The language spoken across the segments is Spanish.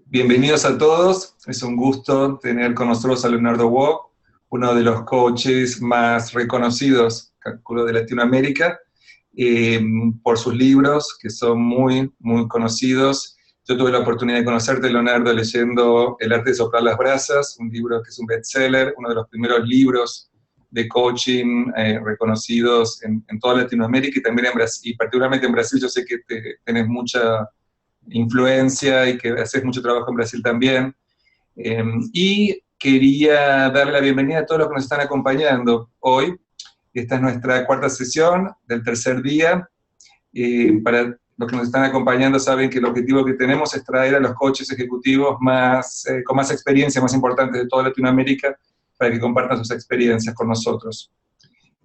Bienvenidos a todos, es un gusto tener con nosotros a Leonardo Wok, uno de los coaches más reconocidos, calculo, de Latinoamérica, por sus libros, que son muy conocidos. Yo tuve la oportunidad de conocerte, Leonardo, leyendo El arte de soplar las brasas, un libro que es un bestseller, uno de los primeros libros de coaching reconocidos en toda Latinoamérica y también en Brasil, y particularmente en Brasil. Yo sé que tenés mucha influencia y que haces mucho trabajo en Brasil también. Y quería darle la bienvenida a todos los que nos están acompañando hoy. Esta es nuestra cuarta sesión del tercer día. Para los que nos están acompañando saben que el objetivo que tenemos es traer a los coaches ejecutivos con más experiencia, más importantes de toda Latinoamérica, para que compartan sus experiencias con nosotros.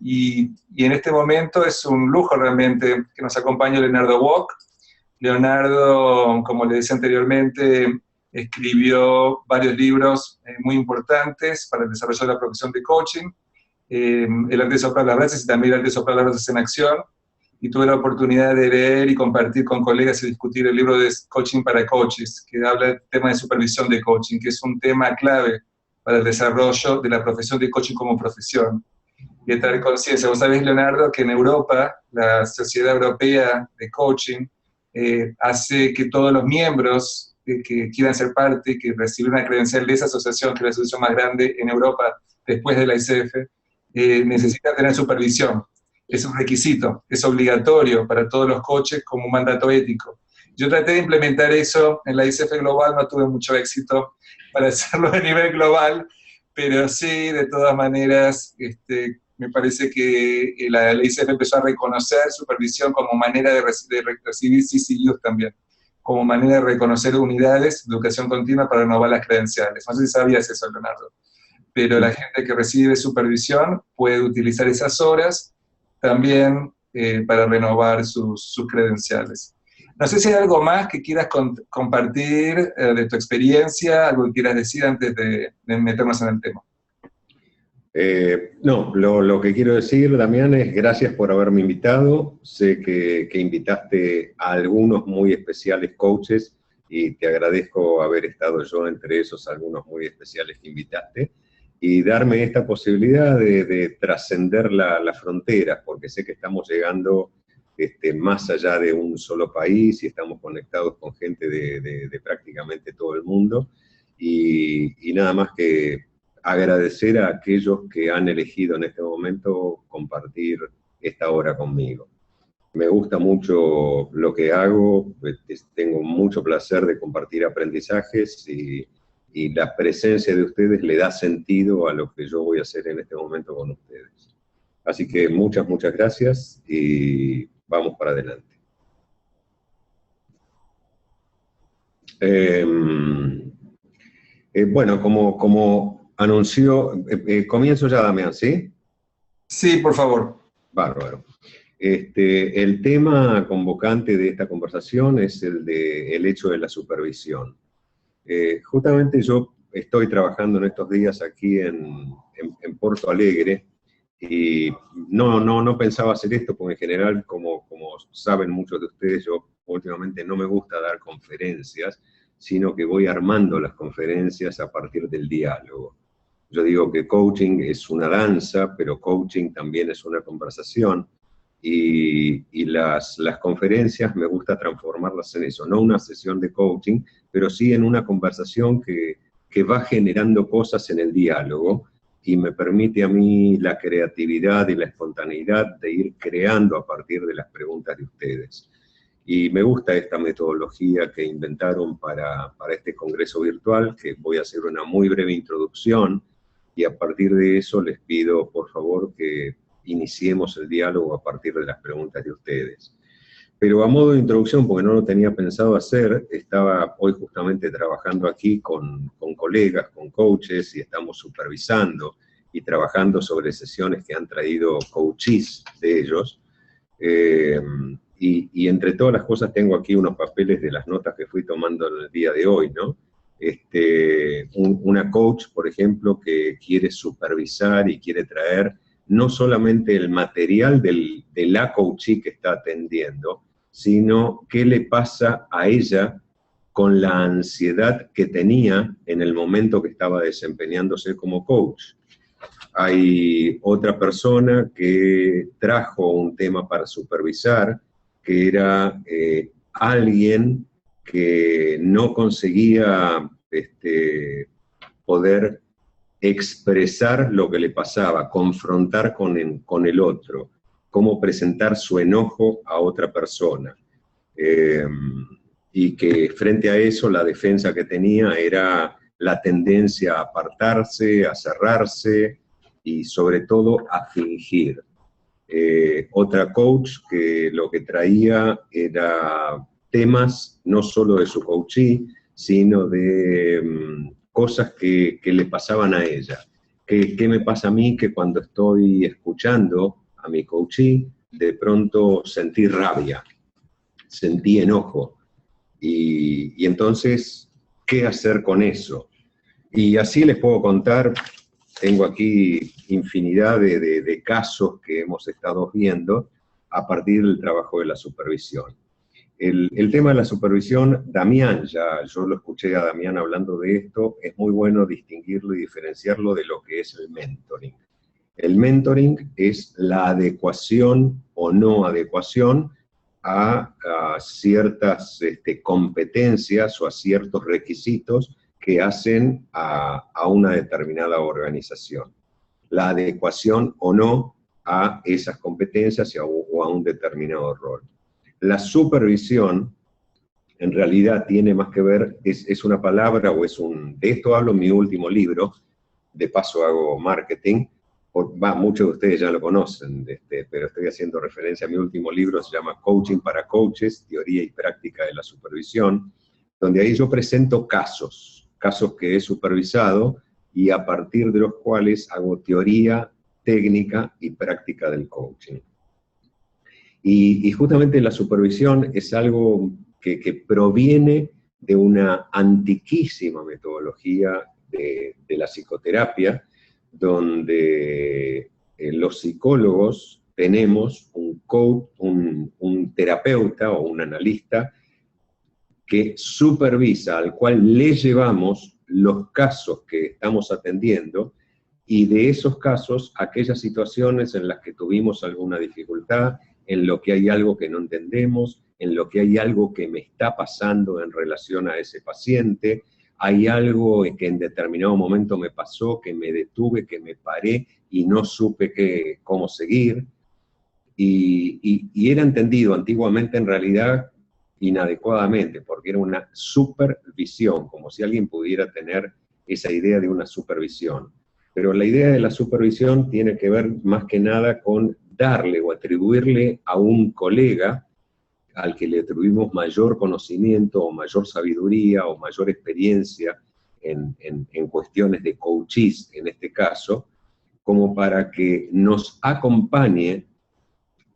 Y en este momento es un lujo realmente que nos acompañe Leonardo Wok. Leonardo, como le decía anteriormente, escribió varios libros muy importantes para el desarrollo de la profesión de coaching, El arte de soplar las brasas y también El arte de soplar las brasas en acción, y tuve la oportunidad de leer y compartir con colegas y discutir el libro de Coaching para Coaches, que habla del tema de supervisión de coaching, que es un tema clave para el desarrollo de la profesión de coaching como profesión. Y de traer conciencia. Vos sabés, Leonardo, que en Europa, la Sociedad Europea de Coaching hace que todos los miembros que quieran ser parte, que reciben una credencial de esa asociación, que es la asociación más grande en Europa después de la ICF, necesitan tener supervisión. Es un requisito, es obligatorio para todos los coaches como un mandato ético. Yo traté de implementar eso en la ICF Global, no tuve mucho éxito para hacerlo a nivel global, pero sí, de todas maneras, me parece que la ICF empezó a reconocer supervisión como manera de recibir CCUs también, como manera de reconocer unidades de educación continua para renovar las credenciales. No sé si sabías eso, Leonardo, pero la gente que recibe supervisión puede utilizar esas horas también para renovar sus credenciales. No sé si hay algo más que quieras compartir de tu experiencia, algo que quieras decir antes de meternos en el tema. No, lo que quiero decir, Damián, es gracias por haberme invitado. Sé que invitaste a algunos muy especiales coaches y te agradezco haber estado yo entre esos algunos muy especiales que invitaste y darme esta posibilidad de trascender las fronteras, porque sé que estamos llegando más allá de un solo país y estamos conectados con gente de prácticamente todo el mundo y nada más que agradecer a aquellos que han elegido en este momento compartir esta hora conmigo. Me gusta mucho lo que hago, tengo mucho placer de compartir aprendizajes y la presencia de ustedes le da sentido a lo que yo voy a hacer en este momento con ustedes. Así que muchas gracias y vamos para adelante. Bueno, como anunció, comienzo ya, Damián, ¿sí? Sí, por favor. Bárbaro. El tema convocante de esta conversación es el hecho de la supervisión. Justamente yo estoy trabajando en estos días aquí en Porto Alegre y no pensaba hacer esto porque en general, como saben muchos de ustedes, yo últimamente no me gusta dar conferencias, sino que voy armando las conferencias a partir del diálogo. Yo digo que coaching es una danza, pero coaching también es una conversación, y las conferencias me gusta transformarlas en eso, no una sesión de coaching, pero sí en una conversación que va generando cosas en el diálogo, y me permite a mí la creatividad y la espontaneidad de ir creando a partir de las preguntas de ustedes. Y me gusta esta metodología que inventaron para este congreso virtual, que voy a hacer una muy breve introducción, y a partir de eso les pido, por favor, que iniciemos el diálogo a partir de las preguntas de ustedes. Pero a modo de introducción, porque no lo tenía pensado hacer, estaba hoy justamente trabajando aquí con colegas, con coaches, y estamos supervisando y trabajando sobre sesiones que han traído coaches de ellos. Y entre todas las cosas tengo aquí unos papeles de las notas que fui tomando en el día de hoy, ¿no? Una coach, por ejemplo, que quiere supervisar y quiere traer no solamente el material de la coachee que está atendiendo, sino qué le pasa a ella con la ansiedad que tenía en el momento que estaba desempeñándose como coach. Hay otra persona que trajo un tema para supervisar, que era alguien que no conseguía poder expresar lo que le pasaba, confrontar con el otro, cómo presentar su enojo a otra persona. Y que frente a eso la defensa que tenía era la tendencia a apartarse, a cerrarse y sobre todo a fingir. Otra coach que lo que traía era temas no solo de su coachee, sino de cosas que le pasaban a ella. ¿Qué me pasa a mí? Que cuando estoy escuchando a mi coachee, de pronto sentí rabia, sentí enojo. Y entonces, ¿qué hacer con eso? Y así les puedo contar, tengo aquí infinidad de casos que hemos estado viendo a partir del trabajo de la supervisión. El tema de la supervisión, Damián, yo lo escuché a Damián hablando de esto, es muy bueno distinguirlo y diferenciarlo de lo que es el mentoring. El mentoring es la adecuación o no adecuación a ciertas competencias o a ciertos requisitos que hacen a una determinada organización. La adecuación o no a esas competencias o a un determinado rol. La supervisión, en realidad, tiene más que ver, es una palabra o de esto hablo en mi último libro, de paso hago marketing, muchos de ustedes ya lo conocen, pero estoy haciendo referencia a mi último libro, se llama Coaching para Coaches, Teoría y Práctica de la Supervisión, donde ahí yo presento casos que he supervisado y a partir de los cuales hago teoría, técnica y práctica del coaching. Y justamente la supervisión es algo que proviene de una antiquísima metodología de la psicoterapia, donde los psicólogos tenemos un coach, un terapeuta o un analista que supervisa, al cual le llevamos los casos que estamos atendiendo, y de esos casos, aquellas situaciones en las que tuvimos alguna dificultad, en lo que hay algo que no entendemos, en lo que hay algo que me está pasando en relación a ese paciente, hay algo que en determinado momento me pasó, que me detuve, que me paré y no supe cómo seguir. Y era entendido antiguamente en realidad inadecuadamente, porque era una supervisión, como si alguien pudiera tener esa idea de una supervisión. Pero la idea de la supervisión tiene que ver más que nada con darle o atribuirle a un colega al que le atribuimos mayor conocimiento o mayor sabiduría o mayor experiencia en cuestiones de coaching, en este caso, como para que nos acompañe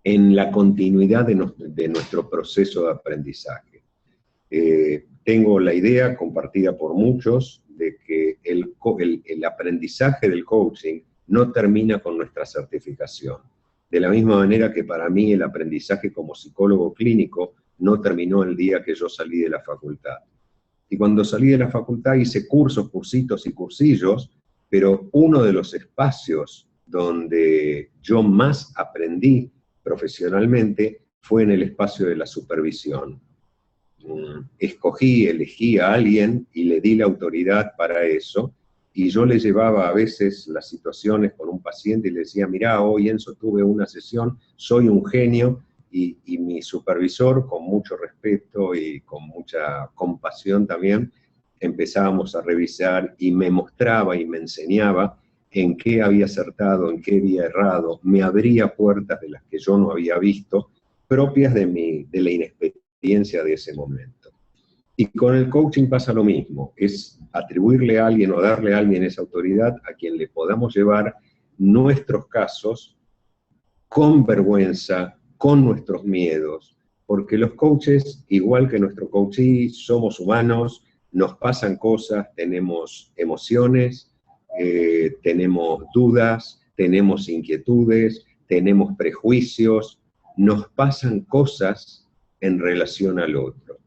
en la continuidad de nuestro proceso de aprendizaje. Tengo la idea, compartida por muchos, de que el aprendizaje del coaching no termina con nuestra certificación. De la misma manera que para mí el aprendizaje como psicólogo clínico no terminó el día que yo salí de la facultad. Y cuando salí de la facultad hice cursos, cursitos y cursillos, pero uno de los espacios donde yo más aprendí profesionalmente fue en el espacio de la supervisión. Elegí a alguien y le di la autoridad para eso, y yo le llevaba a veces las situaciones con un paciente y le decía, mirá, hoy Enzo tuve una sesión, soy un genio, y mi supervisor, con mucho respeto y con mucha compasión también, empezábamos a revisar y me mostraba y me enseñaba en qué había acertado, en qué había errado, me abría puertas de las que yo no había visto, propias de la inexperiencia de ese momento. Y con el coaching pasa lo mismo, es atribuirle a alguien o darle a alguien esa autoridad a quien le podamos llevar nuestros casos con vergüenza, con nuestros miedos, porque los coaches, igual que nuestro coachee, somos humanos, nos pasan cosas, tenemos emociones, tenemos dudas, tenemos inquietudes, tenemos prejuicios, nos pasan cosas en relación al otro.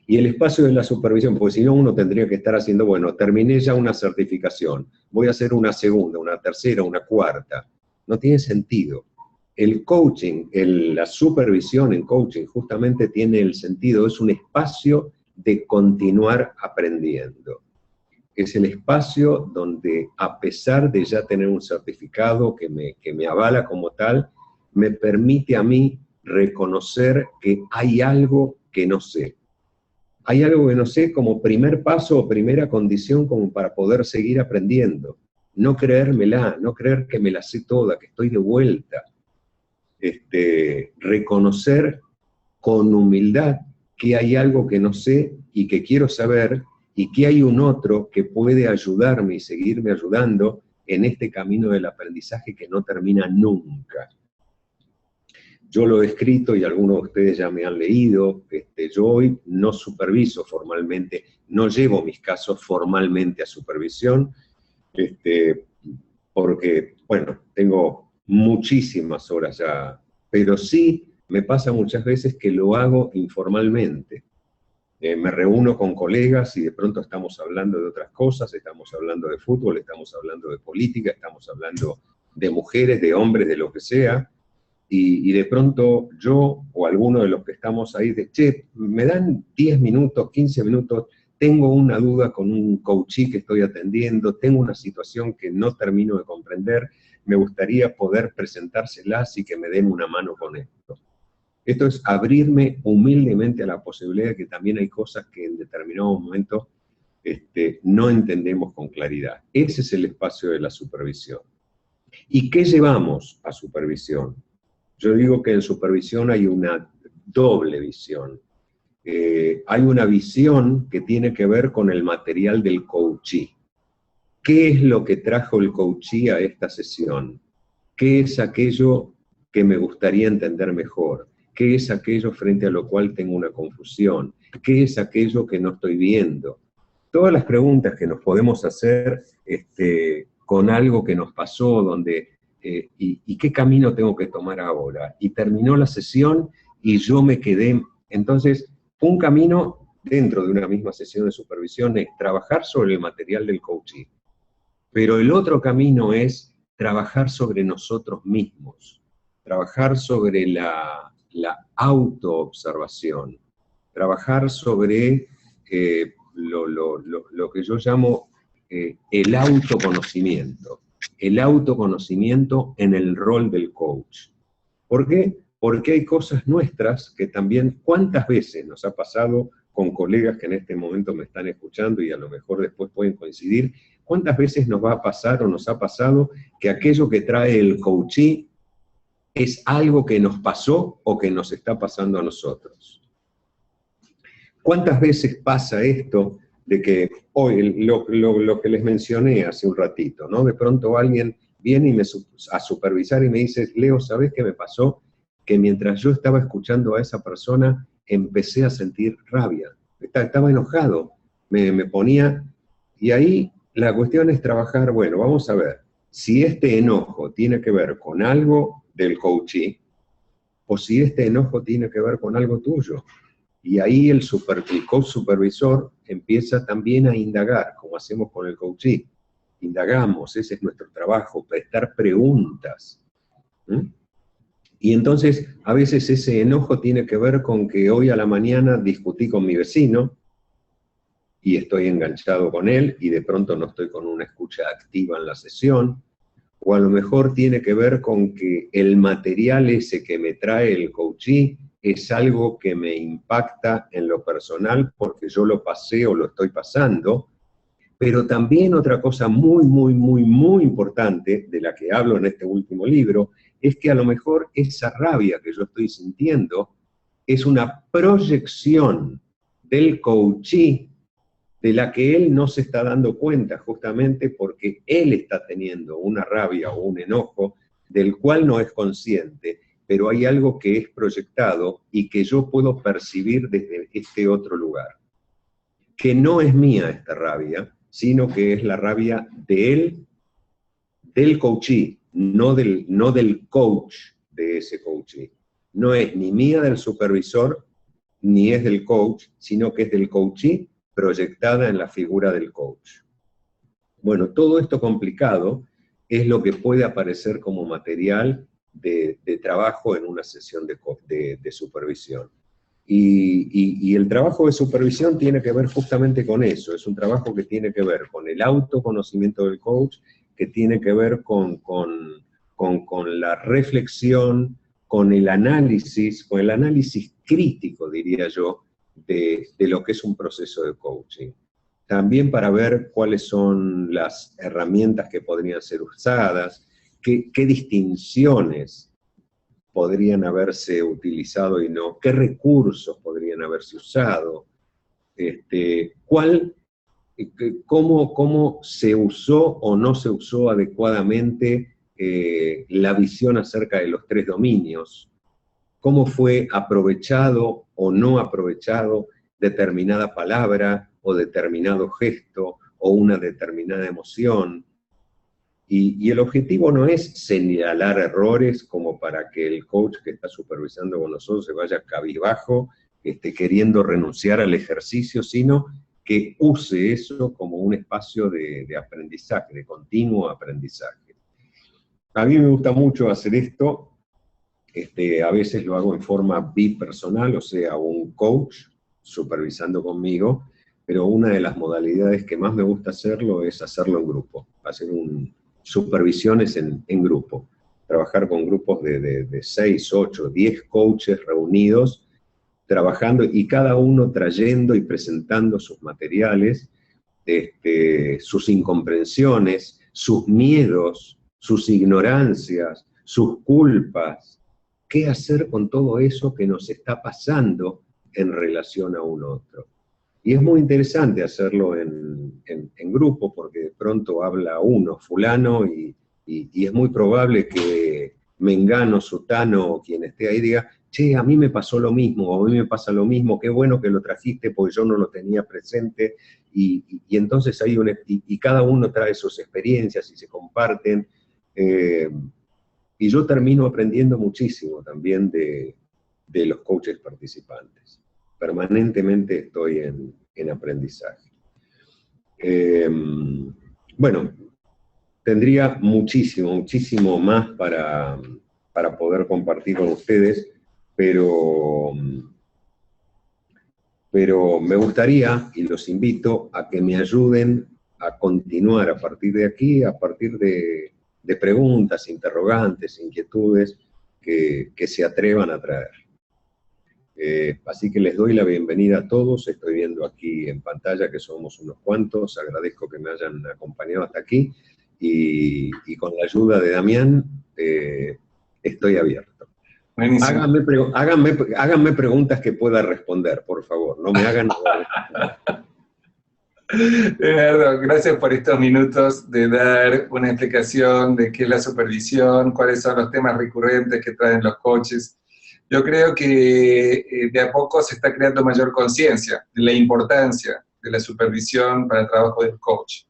Y el espacio de la supervisión, porque si no uno tendría que estar haciendo, bueno, terminé ya una certificación, voy a hacer una segunda, una tercera, una cuarta. No tiene sentido. El coaching, la supervisión en coaching justamente tiene el sentido, es un espacio de continuar aprendiendo. Es el espacio donde, a pesar de ya tener un certificado que me avala como tal, me permite a mí reconocer que hay algo que no sé. Hay algo que no sé como primer paso o primera condición como para poder seguir aprendiendo. No creérmela, no creer que me la sé toda, que estoy de vuelta. Reconocer con humildad que hay algo que no sé y que quiero saber, y que hay un otro que puede ayudarme y seguirme ayudando en este camino del aprendizaje que no termina nunca. Yo lo he escrito y algunos de ustedes ya me han leído. Yo hoy no superviso formalmente, no llevo mis casos formalmente a supervisión, porque, bueno, tengo muchísimas horas ya, pero sí me pasa muchas veces que lo hago informalmente. Me reúno con colegas y de pronto estamos hablando de otras cosas, estamos hablando de fútbol, estamos hablando de política, estamos hablando de mujeres, de hombres, de lo que sea, y de pronto yo o alguno de los que estamos ahí, che, me dan 10 minutos, 15 minutos, tengo una duda con un coachee que estoy atendiendo, tengo una situación que no termino de comprender, me gustaría poder presentárselas y que me den una mano con esto. Esto es abrirme humildemente a la posibilidad de que también hay cosas que en determinado momento no entendemos con claridad. Ese es el espacio de la supervisión. ¿Y qué llevamos a supervisión? Yo digo que en supervisión hay una doble visión. Hay una visión que tiene que ver con el material del coachee. ¿Qué es lo que trajo el coachee a esta sesión? ¿Qué es aquello que me gustaría entender mejor? ¿Qué es aquello frente a lo cual tengo una confusión? ¿Qué es aquello que no estoy viendo? Todas las preguntas que nos podemos hacer con algo que nos pasó, donde, y qué camino tengo que tomar ahora. Y terminó la sesión y yo me quedé. Entonces, un camino dentro de una misma sesión de supervisión es trabajar sobre el material del coaching. Pero el otro camino es trabajar sobre nosotros mismos, trabajar sobre la autoobservación, trabajar sobre lo que yo llamo el autoconocimiento en el rol del coach. ¿Por qué? Porque hay cosas nuestras que también, ¿cuántas veces nos ha pasado con colegas que en este momento me están escuchando y a lo mejor después pueden coincidir? ¿Cuántas veces nos va a pasar o nos ha pasado que aquello que trae el coachee es algo que nos pasó o que nos está pasando a nosotros? ¿Cuántas veces pasa esto de que hoy, lo que les mencioné hace un ratito, ¿no? De pronto alguien viene a supervisar y me dice, Leo, ¿sabés qué me pasó? Que mientras yo estaba escuchando a esa persona, empecé a sentir rabia. Estaba enojado, me ponía, y ahí la cuestión es trabajar, bueno, vamos a ver, si este enojo tiene que ver con algo del coachee, o si este enojo tiene que ver con algo tuyo. Y ahí el coach supervisor empieza también a indagar, como hacemos con el coachee. Indagamos, ese es nuestro trabajo, prestar preguntas. Y entonces, a veces ese enojo tiene que ver con que hoy a la mañana discutí con mi vecino, y estoy enganchado con él, y de pronto no estoy con una escucha activa en la sesión, o a lo mejor tiene que ver con que el material ese que me trae el coachee es algo que me impacta en lo personal porque yo lo pasé o lo estoy pasando, pero también otra cosa muy, muy, muy, muy importante, de la que hablo en este último libro, es que a lo mejor esa rabia que yo estoy sintiendo es una proyección del coachee de la que él no se está dando cuenta justamente porque él está teniendo una rabia o un enojo del cual no es consciente, pero hay algo que es proyectado y que yo puedo percibir desde este otro lugar. Que no es mía esta rabia, sino que es la rabia de él, del coachee, no del coach de ese coachee. No es ni mía del supervisor, ni es del coach, sino que es del coachee proyectada en la figura del coach. Bueno, todo esto complicado es lo que puede aparecer como material de trabajo en una sesión de supervisión. Y el trabajo de supervisión tiene que ver justamente con eso, es un trabajo que tiene que ver con el autoconocimiento del coach, que tiene que ver con la reflexión, con el análisis crítico, diría yo, de lo que es un proceso de coaching. También para ver cuáles son las herramientas que podrían ser usadas, qué distinciones podrían haberse utilizado y no, qué recursos podrían haberse usado, cómo se usó o no se usó adecuadamente la visión acerca de los 3 dominios, cómo fue aprovechado o no aprovechado determinada palabra o determinado gesto o una determinada emoción. Y el objetivo no es señalar errores como para que el coach que está supervisando con nosotros se vaya cabizbajo, queriendo renunciar al ejercicio, sino que use eso como un espacio de aprendizaje, de continuo aprendizaje. A mí me gusta mucho hacer esto, a veces lo hago en forma bipersonal, o sea, un coach supervisando conmigo, pero una de las modalidades que más me gusta hacerlo es hacerlo en grupo, hacer supervisiones en grupo, trabajar con grupos de 6, 8, 10 coaches reunidos, trabajando y cada uno trayendo y presentando sus materiales, sus incomprensiones, sus miedos, sus ignorancias, sus culpas. ¿Qué hacer con todo eso que nos está pasando en relación a un otro? Y es muy interesante hacerlo en grupo, porque de pronto habla uno, fulano, y es muy probable que mengano, sutano, o quien esté ahí diga, che, a mí me pasó lo mismo, o a mí me pasa lo mismo, qué bueno que lo trajiste porque yo no lo tenía presente, y entonces hay y cada uno trae sus experiencias y se comparten, y yo termino aprendiendo muchísimo también de los coaches participantes. Permanentemente estoy en aprendizaje. Bueno, tendría muchísimo más para poder compartir con ustedes, pero me gustaría, y los invito, a que me ayuden a continuar a partir de aquí, a partir de preguntas, interrogantes, inquietudes que se atrevan a traer. Así que les doy la bienvenida a todos. Estoy viendo aquí en pantalla que somos unos cuantos. Agradezco que me hayan acompañado hasta aquí. Y con la ayuda de Damián, estoy abierto. Háganme preguntas que pueda responder, por favor. No me hagan... Leonardo, gracias por estos minutos de dar una explicación de qué es la supervisión, cuáles son los temas recurrentes que traen los coaches. Yo creo que de a poco se está creando mayor conciencia de la importancia de la supervisión para el trabajo del coach.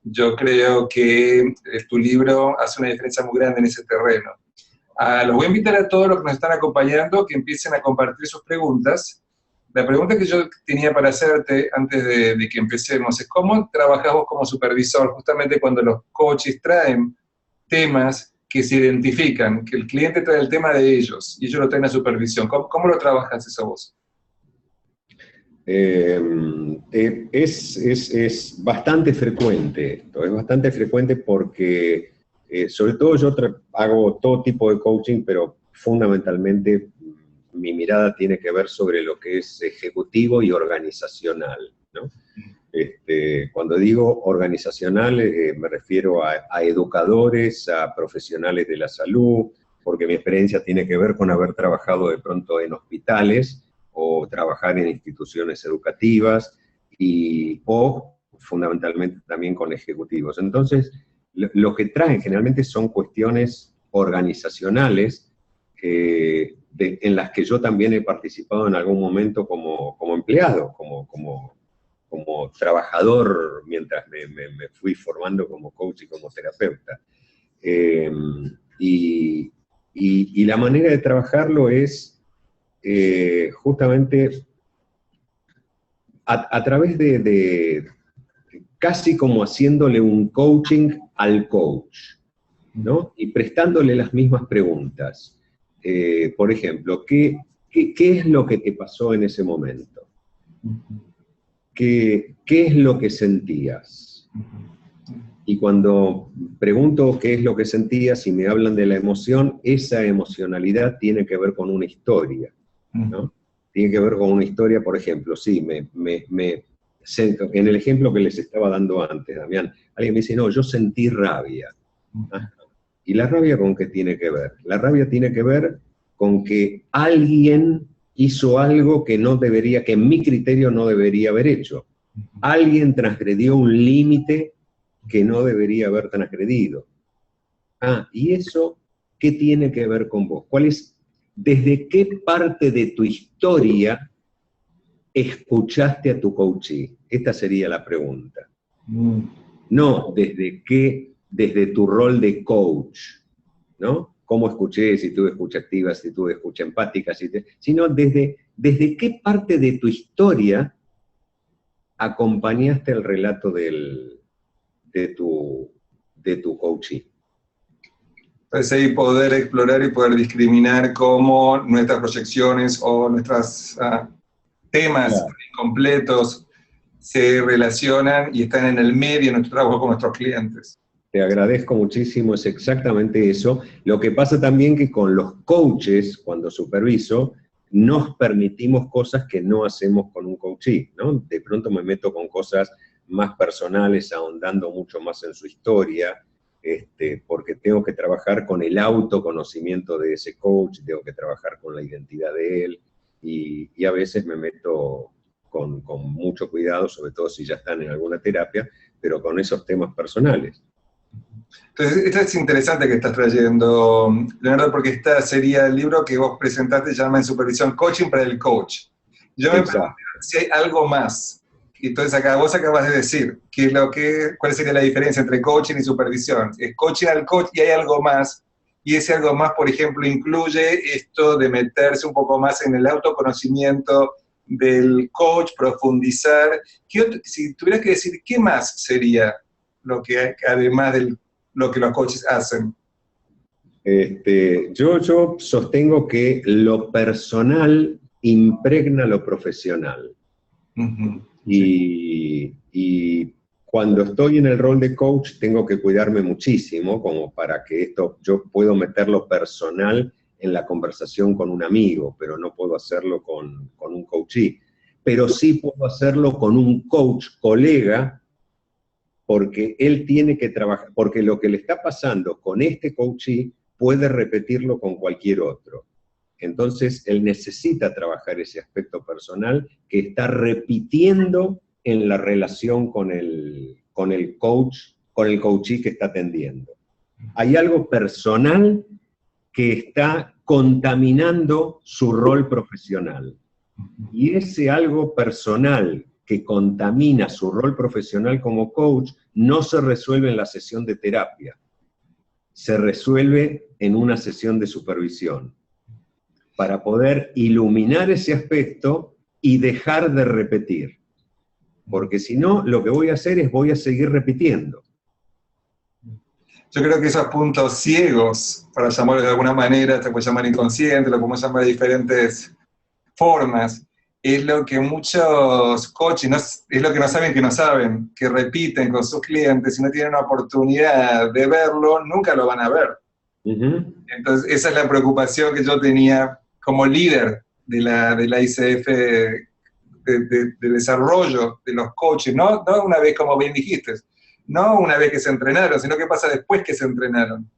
Yo creo que tu libro hace una diferencia muy grande en ese terreno. Los voy a invitar a todos los que nos están acompañando que empiecen a compartir sus preguntas. La pregunta que yo tenía para hacerte antes de que empecemos es ¿cómo trabajas vos como supervisor justamente cuando los coaches traen temas que se identifican, que el cliente trae el tema de ellos y ellos lo traen a supervisión? ¿Cómo lo trabajas eso vos? Es bastante frecuente esto, es bastante frecuente porque sobre todo yo hago todo tipo de coaching, pero fundamentalmente mi mirada tiene que ver sobre lo que es ejecutivo y organizacional, ¿no? Cuando digo organizacional me refiero a educadores, a profesionales de la salud, porque mi experiencia tiene que ver con haber trabajado de pronto en hospitales o trabajar en instituciones educativas o fundamentalmente también con ejecutivos. Entonces, lo que traen generalmente son cuestiones organizacionales en las que yo también he participado en algún momento como empleado, como trabajador, mientras me fui formando como coach y como terapeuta. Y la manera de trabajarlo es justamente a través de casi como haciéndole un coaching al coach, ¿no? Y prestándole las mismas preguntas. Por ejemplo, ¿qué es lo que te pasó en ese momento? ¿Qué es lo que sentías? Y cuando pregunto qué es lo que sentías y me hablan de la emoción, esa emocionalidad tiene que ver con una historia, ¿no? Tiene que ver con una historia, por ejemplo, sí, en el ejemplo que les estaba dando antes, Damián, alguien me dice, no, yo sentí rabia. ¿Y la rabia con qué tiene que ver? La rabia tiene que ver con que alguien hizo algo que no debería, que en mi criterio no debería haber hecho. Alguien transgredió un límite que no debería haber transgredido. ¿Y eso qué tiene que ver con vos? ¿Desde qué parte de tu historia escuchaste a tu coachee? Esta sería la pregunta. No desde tu rol de coach, ¿no? ¿Cómo escuché? Si tuve escucha activa, si tuve escucha empática, sino desde qué parte de tu historia acompañaste el relato de tu coachee. Entonces ahí poder explorar y poder discriminar cómo nuestras proyecciones o nuestros temas completos se relacionan y están en el medio de nuestro trabajo con nuestros clientes. Te agradezco muchísimo, es exactamente eso. Lo que pasa también que con los coaches, cuando superviso, nos permitimos cosas que no hacemos con un coachee, ¿no? De pronto me meto con cosas más personales, ahondando mucho más en su historia, porque tengo que trabajar con el autoconocimiento de ese coach, tengo que trabajar con la identidad de él, y a veces me meto con mucho cuidado, sobre todo si ya están en alguna terapia, pero con esos temas personales. Entonces, esto es interesante que estás trayendo, Leonardo, porque este sería el libro que vos presentaste, se llama En Supervisión, Coaching para el Coach. Yo me pregunto si hay algo más. Entonces, vos acabas de decir cuál sería la diferencia entre coaching y supervisión. Es coaching al coach y hay algo más. Y ese algo más, por ejemplo, incluye esto de meterse un poco más en el autoconocimiento del coach, profundizar. Si tuvieras que decir, ¿qué más sería lo que, además de lo que los coaches hacen? Yo sostengo que lo personal impregna lo profesional. Y cuando estoy en el rol de coach tengo que cuidarme muchísimo como para que yo puedo meter lo personal en la conversación con un amigo, pero no puedo hacerlo con un coachee. Pero sí puedo hacerlo con un coach, colega, porque él tiene que trabajar, porque lo que le está pasando con este coachee puede repetirlo con cualquier otro. Entonces, él necesita trabajar ese aspecto personal que está repitiendo en la relación con el coach, con el coachee que está atendiendo. Hay algo personal que está contaminando su rol profesional. Y ese algo personal que contamina su rol profesional como coach no se resuelve en la sesión de terapia, se resuelve en una sesión de supervisión, para poder iluminar ese aspecto y dejar de repetir. Porque si no, lo que voy a hacer es voy a seguir repitiendo. Yo creo que esos puntos ciegos, para llamarlos de alguna manera, se puede llamar inconsciente, lo podemos llamar de diferentes formas, es lo que muchos coaches, es lo que no saben, que repiten con sus clientes, si no tienen una oportunidad de verlo, nunca lo van a ver. Entonces, esa es la preocupación que yo tenía como líder de la ICF de desarrollo de los coaches, no una vez, como bien dijiste, no una vez que se entrenaron, sino qué pasa después que se entrenaron.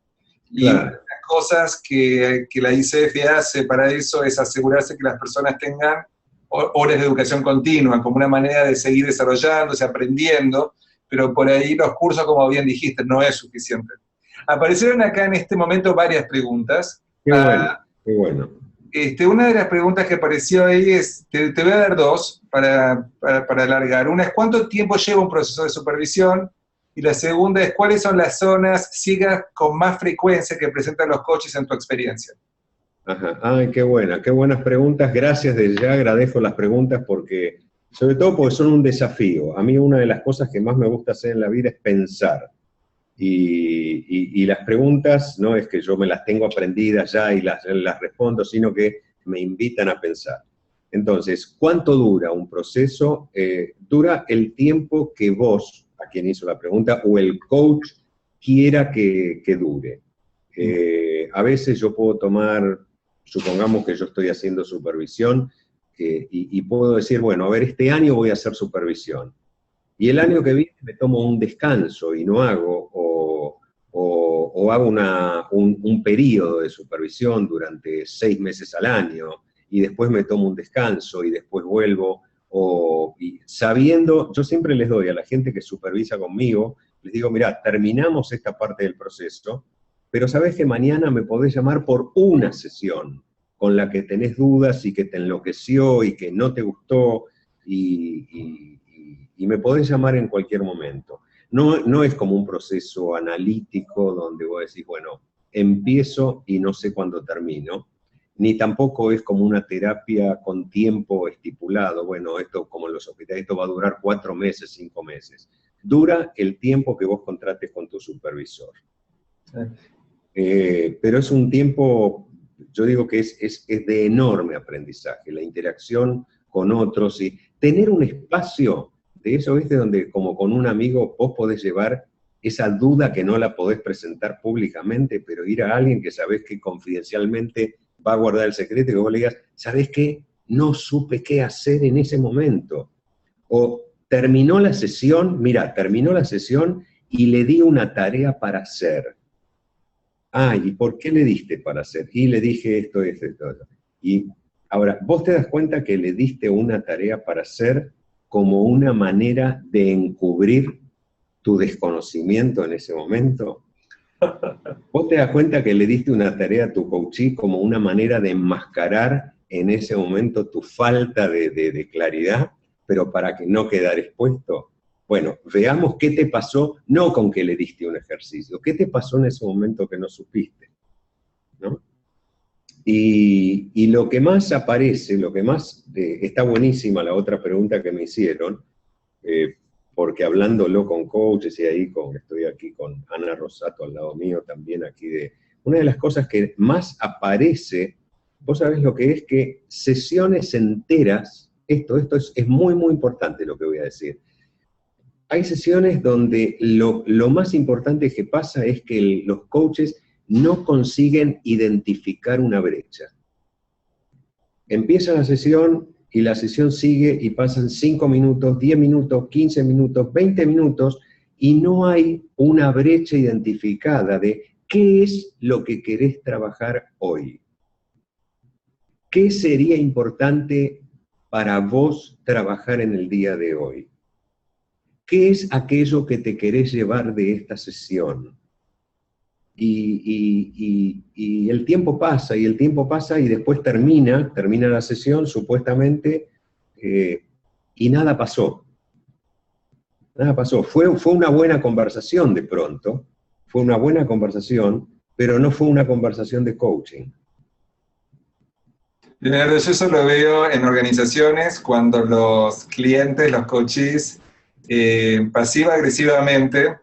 Y una de las cosas que la ICF hace para eso es asegurarse que las personas tengan horas de educación continua, como una manera de seguir desarrollándose, aprendiendo, pero por ahí los cursos, como bien dijiste, no es suficiente. Aparecieron acá en este momento varias preguntas. Qué bueno. Una de las preguntas que apareció ahí es, te voy a dar dos para alargar. Una es, ¿cuánto tiempo lleva un proceso de supervisión? Y la segunda es, ¿cuáles son las zonas ciegas con más frecuencia que presentan los coaches en tu experiencia? Ajá. Ay, qué buenas preguntas. Gracias desde ya, agradezco las preguntas porque, sobre todo porque son un desafío. A mí una de las cosas que más me gusta hacer en la vida es pensar. Y las preguntas no es que yo me las tengo aprendidas ya y las respondo, sino que me invitan a pensar. Entonces, ¿cuánto dura un proceso? Dura el tiempo que vos, a quien hizo la pregunta, o el coach quiera que dure. A veces yo puedo tomar, supongamos que yo estoy haciendo supervisión, y puedo decir, bueno, a ver, este año voy a hacer supervisión. Y el año que viene me tomo un descanso y no hago, o hago un periodo de supervisión durante 6 meses al año, y después me tomo un descanso y después vuelvo, y sabiendo, yo siempre les doy a la gente que supervisa conmigo, les digo, mirá, terminamos esta parte del proceso, pero sabés que mañana me podés llamar por una sesión con la que tenés dudas y que te enloqueció y que no te gustó, y me podés llamar en cualquier momento. No es como un proceso analítico donde vos decís, bueno, empiezo y no sé cuándo termino, ni tampoco es como una terapia con tiempo estipulado, bueno, esto como en los hospitales, esto va a durar 4 meses, 5 meses. Dura el tiempo que vos contrates con tu supervisor. Pero es un tiempo, yo digo que es de enorme aprendizaje, la interacción con otros y tener un espacio de eso, ¿viste? Donde como con un amigo vos podés llevar esa duda que no la podés presentar públicamente, pero ir a alguien que sabés que confidencialmente va a guardar el secreto y que vos le digas, ¿sabés qué? No supe qué hacer en ese momento. O terminó la sesión, mira, terminó la sesión y le di una tarea para hacer. Ah, ¿y por qué le diste para hacer? Y le dije esto, esto, esto, esto. Y ahora, ¿vos te das cuenta que le diste una tarea para hacer como una manera de encubrir tu desconocimiento en ese momento? ¿Vos te das cuenta que le diste una tarea a tu coachee como una manera de enmascarar en ese momento tu falta de claridad, pero para que no quedar expuesto? Bueno, veamos qué te pasó, no con que le diste un ejercicio, qué te pasó en ese momento que no supiste, ¿no? Y lo que más aparece, lo que más, está buenísima la otra pregunta que me hicieron, porque hablándolo con coaches y ahí estoy aquí con Ana Rosato al lado mío también aquí una de las cosas que más aparece, vos sabés lo que es que sesiones enteras, esto es muy, muy importante lo que voy a decir. Hay sesiones donde lo más importante que pasa es que los coaches no consiguen identificar una brecha. Empieza la sesión y la sesión sigue y pasan 5 minutos, 10 minutos, 15 minutos, 20 minutos y no hay una brecha identificada de qué es lo que querés trabajar hoy. ¿Qué sería importante para vos trabajar en el día de hoy? ¿Qué es aquello que te querés llevar de esta sesión? Y el tiempo pasa, y el tiempo pasa, y después termina la sesión, supuestamente, y nada pasó. Nada pasó. Fue una buena conversación de pronto, fue una buena conversación, pero no fue una conversación de coaching. Leonardo, yo eso lo veo en organizaciones cuando los clientes, los coaches, pasiva-agresivamente,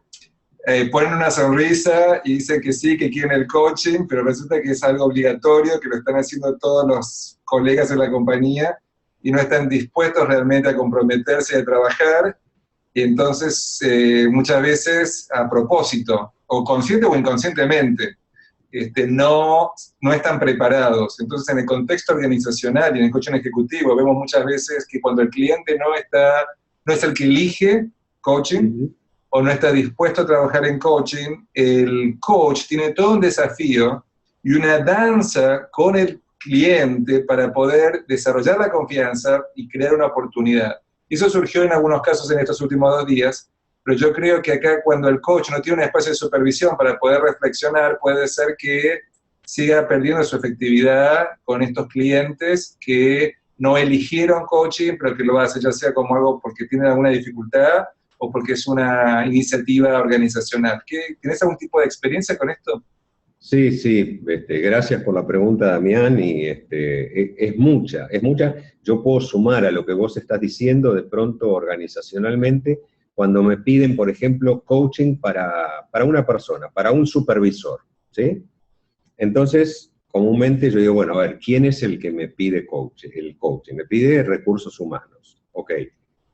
ponen una sonrisa y dicen que sí, que quieren el coaching, pero resulta que es algo obligatorio, que lo están haciendo todos los colegas de la compañía y no están dispuestos realmente a comprometerse y a trabajar. Y entonces, muchas veces, a propósito, o consciente o inconscientemente, no están preparados. Entonces, en el contexto organizacional y en el coaching ejecutivo, vemos muchas veces que cuando el cliente no es el que elige coaching, o no está dispuesto a trabajar en coaching, el coach tiene todo un desafío y una danza con el cliente para poder desarrollar la confianza y crear una oportunidad. Eso surgió en algunos casos en estos últimos 2 días, pero yo creo que acá cuando el coach no tiene un espacio de supervisión para poder reflexionar, puede ser que siga perdiendo su efectividad con estos clientes que no eligieron coaching, pero que lo hacen ya sea como algo porque tienen alguna dificultad o porque es una iniciativa organizacional. ¿Tienes algún tipo de experiencia con esto? Sí, sí, gracias por la pregunta, Damián, y es mucha, es mucha. Yo puedo sumar a lo que vos estás diciendo de pronto organizacionalmente, cuando me piden, por ejemplo, coaching para una persona, para un supervisor, ¿sí? Entonces, comúnmente yo digo, bueno, a ver, ¿quién es el que me pide el coaching? Me pide recursos humanos, ok.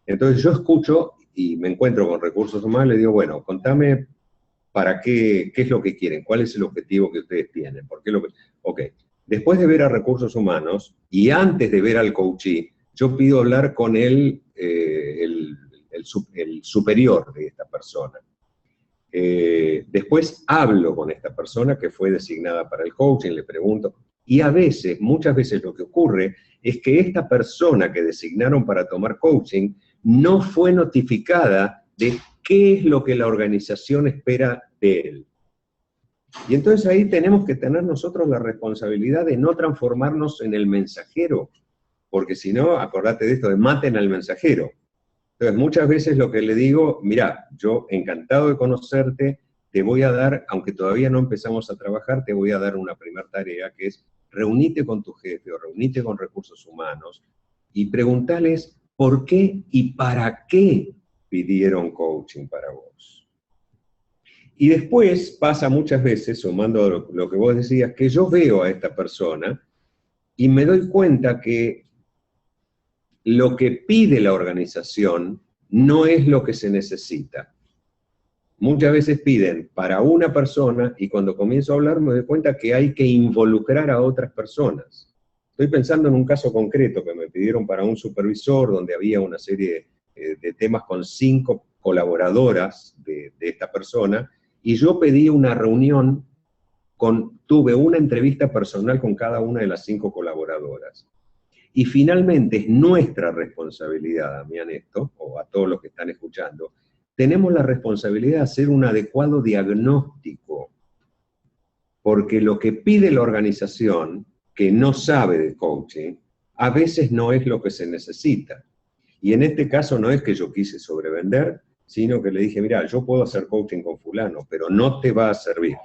Entonces yo escucho y me encuentro con recursos humanos, le digo, bueno, contame para qué es lo que quieren, cuál es el objetivo que ustedes tienen, por qué lo que... Ok, después de ver a recursos humanos y antes de ver al coachee, yo pido hablar con el superior de esta persona. Después hablo con esta persona que fue designada para el coaching, le pregunto, y a veces, muchas veces lo que ocurre es que esta persona que designaron para tomar coaching no fue notificada de qué es lo que la organización espera de él. Y entonces ahí tenemos que tener nosotros la responsabilidad de no transformarnos en el mensajero, porque si no, acordate de esto, de maten al mensajero. Entonces, muchas veces lo que le digo, mira, yo encantado de conocerte, te voy a dar, aunque todavía no empezamos a trabajar, te voy a dar una primera tarea, que es reunite con tu jefe o reunite con recursos humanos y preguntales por qué y para qué pidieron coaching para vos. Y después pasa muchas veces, sumando lo que vos decías, que yo veo a esta persona y me doy cuenta que lo que pide la organización no es lo que se necesita. Muchas veces piden para una persona y cuando comienzo a hablar me doy cuenta que hay que involucrar a otras personas. Estoy pensando en un caso concreto que me pidieron para un supervisor donde había una serie de temas con 5 colaboradoras de esta persona y yo pedí una reunión, tuve una entrevista personal con cada una de las 5 colaboradoras. Y finalmente es nuestra responsabilidad, Damián, esto, o a todos los que están escuchando, tenemos la responsabilidad de hacer un adecuado diagnóstico, porque lo que pide la organización, que no sabe de coaching, a veces no es lo que se necesita. Y en este caso no es que yo quise sobrevender, sino que le dije, mira, yo puedo hacer coaching con fulano, pero no te va a servir.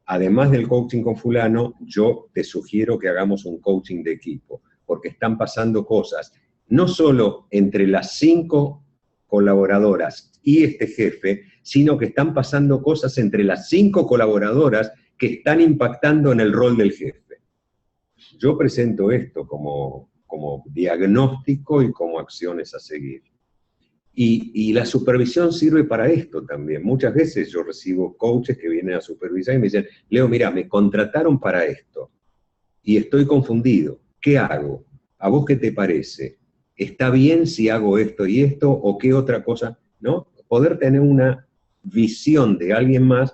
Además del coaching con fulano, yo te sugiero que hagamos un coaching de equipo, porque están pasando cosas, no solo entre las 5 colaboradoras y este jefe, sino que están pasando cosas entre las 5 colaboradoras que están impactando en el rol del jefe. Yo presento esto como diagnóstico y como acciones a seguir. Y la supervisión sirve para esto también. Muchas veces yo recibo coaches que vienen a supervisar y me dicen, Leo, mira, me contrataron para esto y estoy confundido. ¿Qué hago? ¿A vos qué te parece? ¿Está bien si hago esto y esto o qué otra cosa? ¿No? Poder tener una visión de alguien más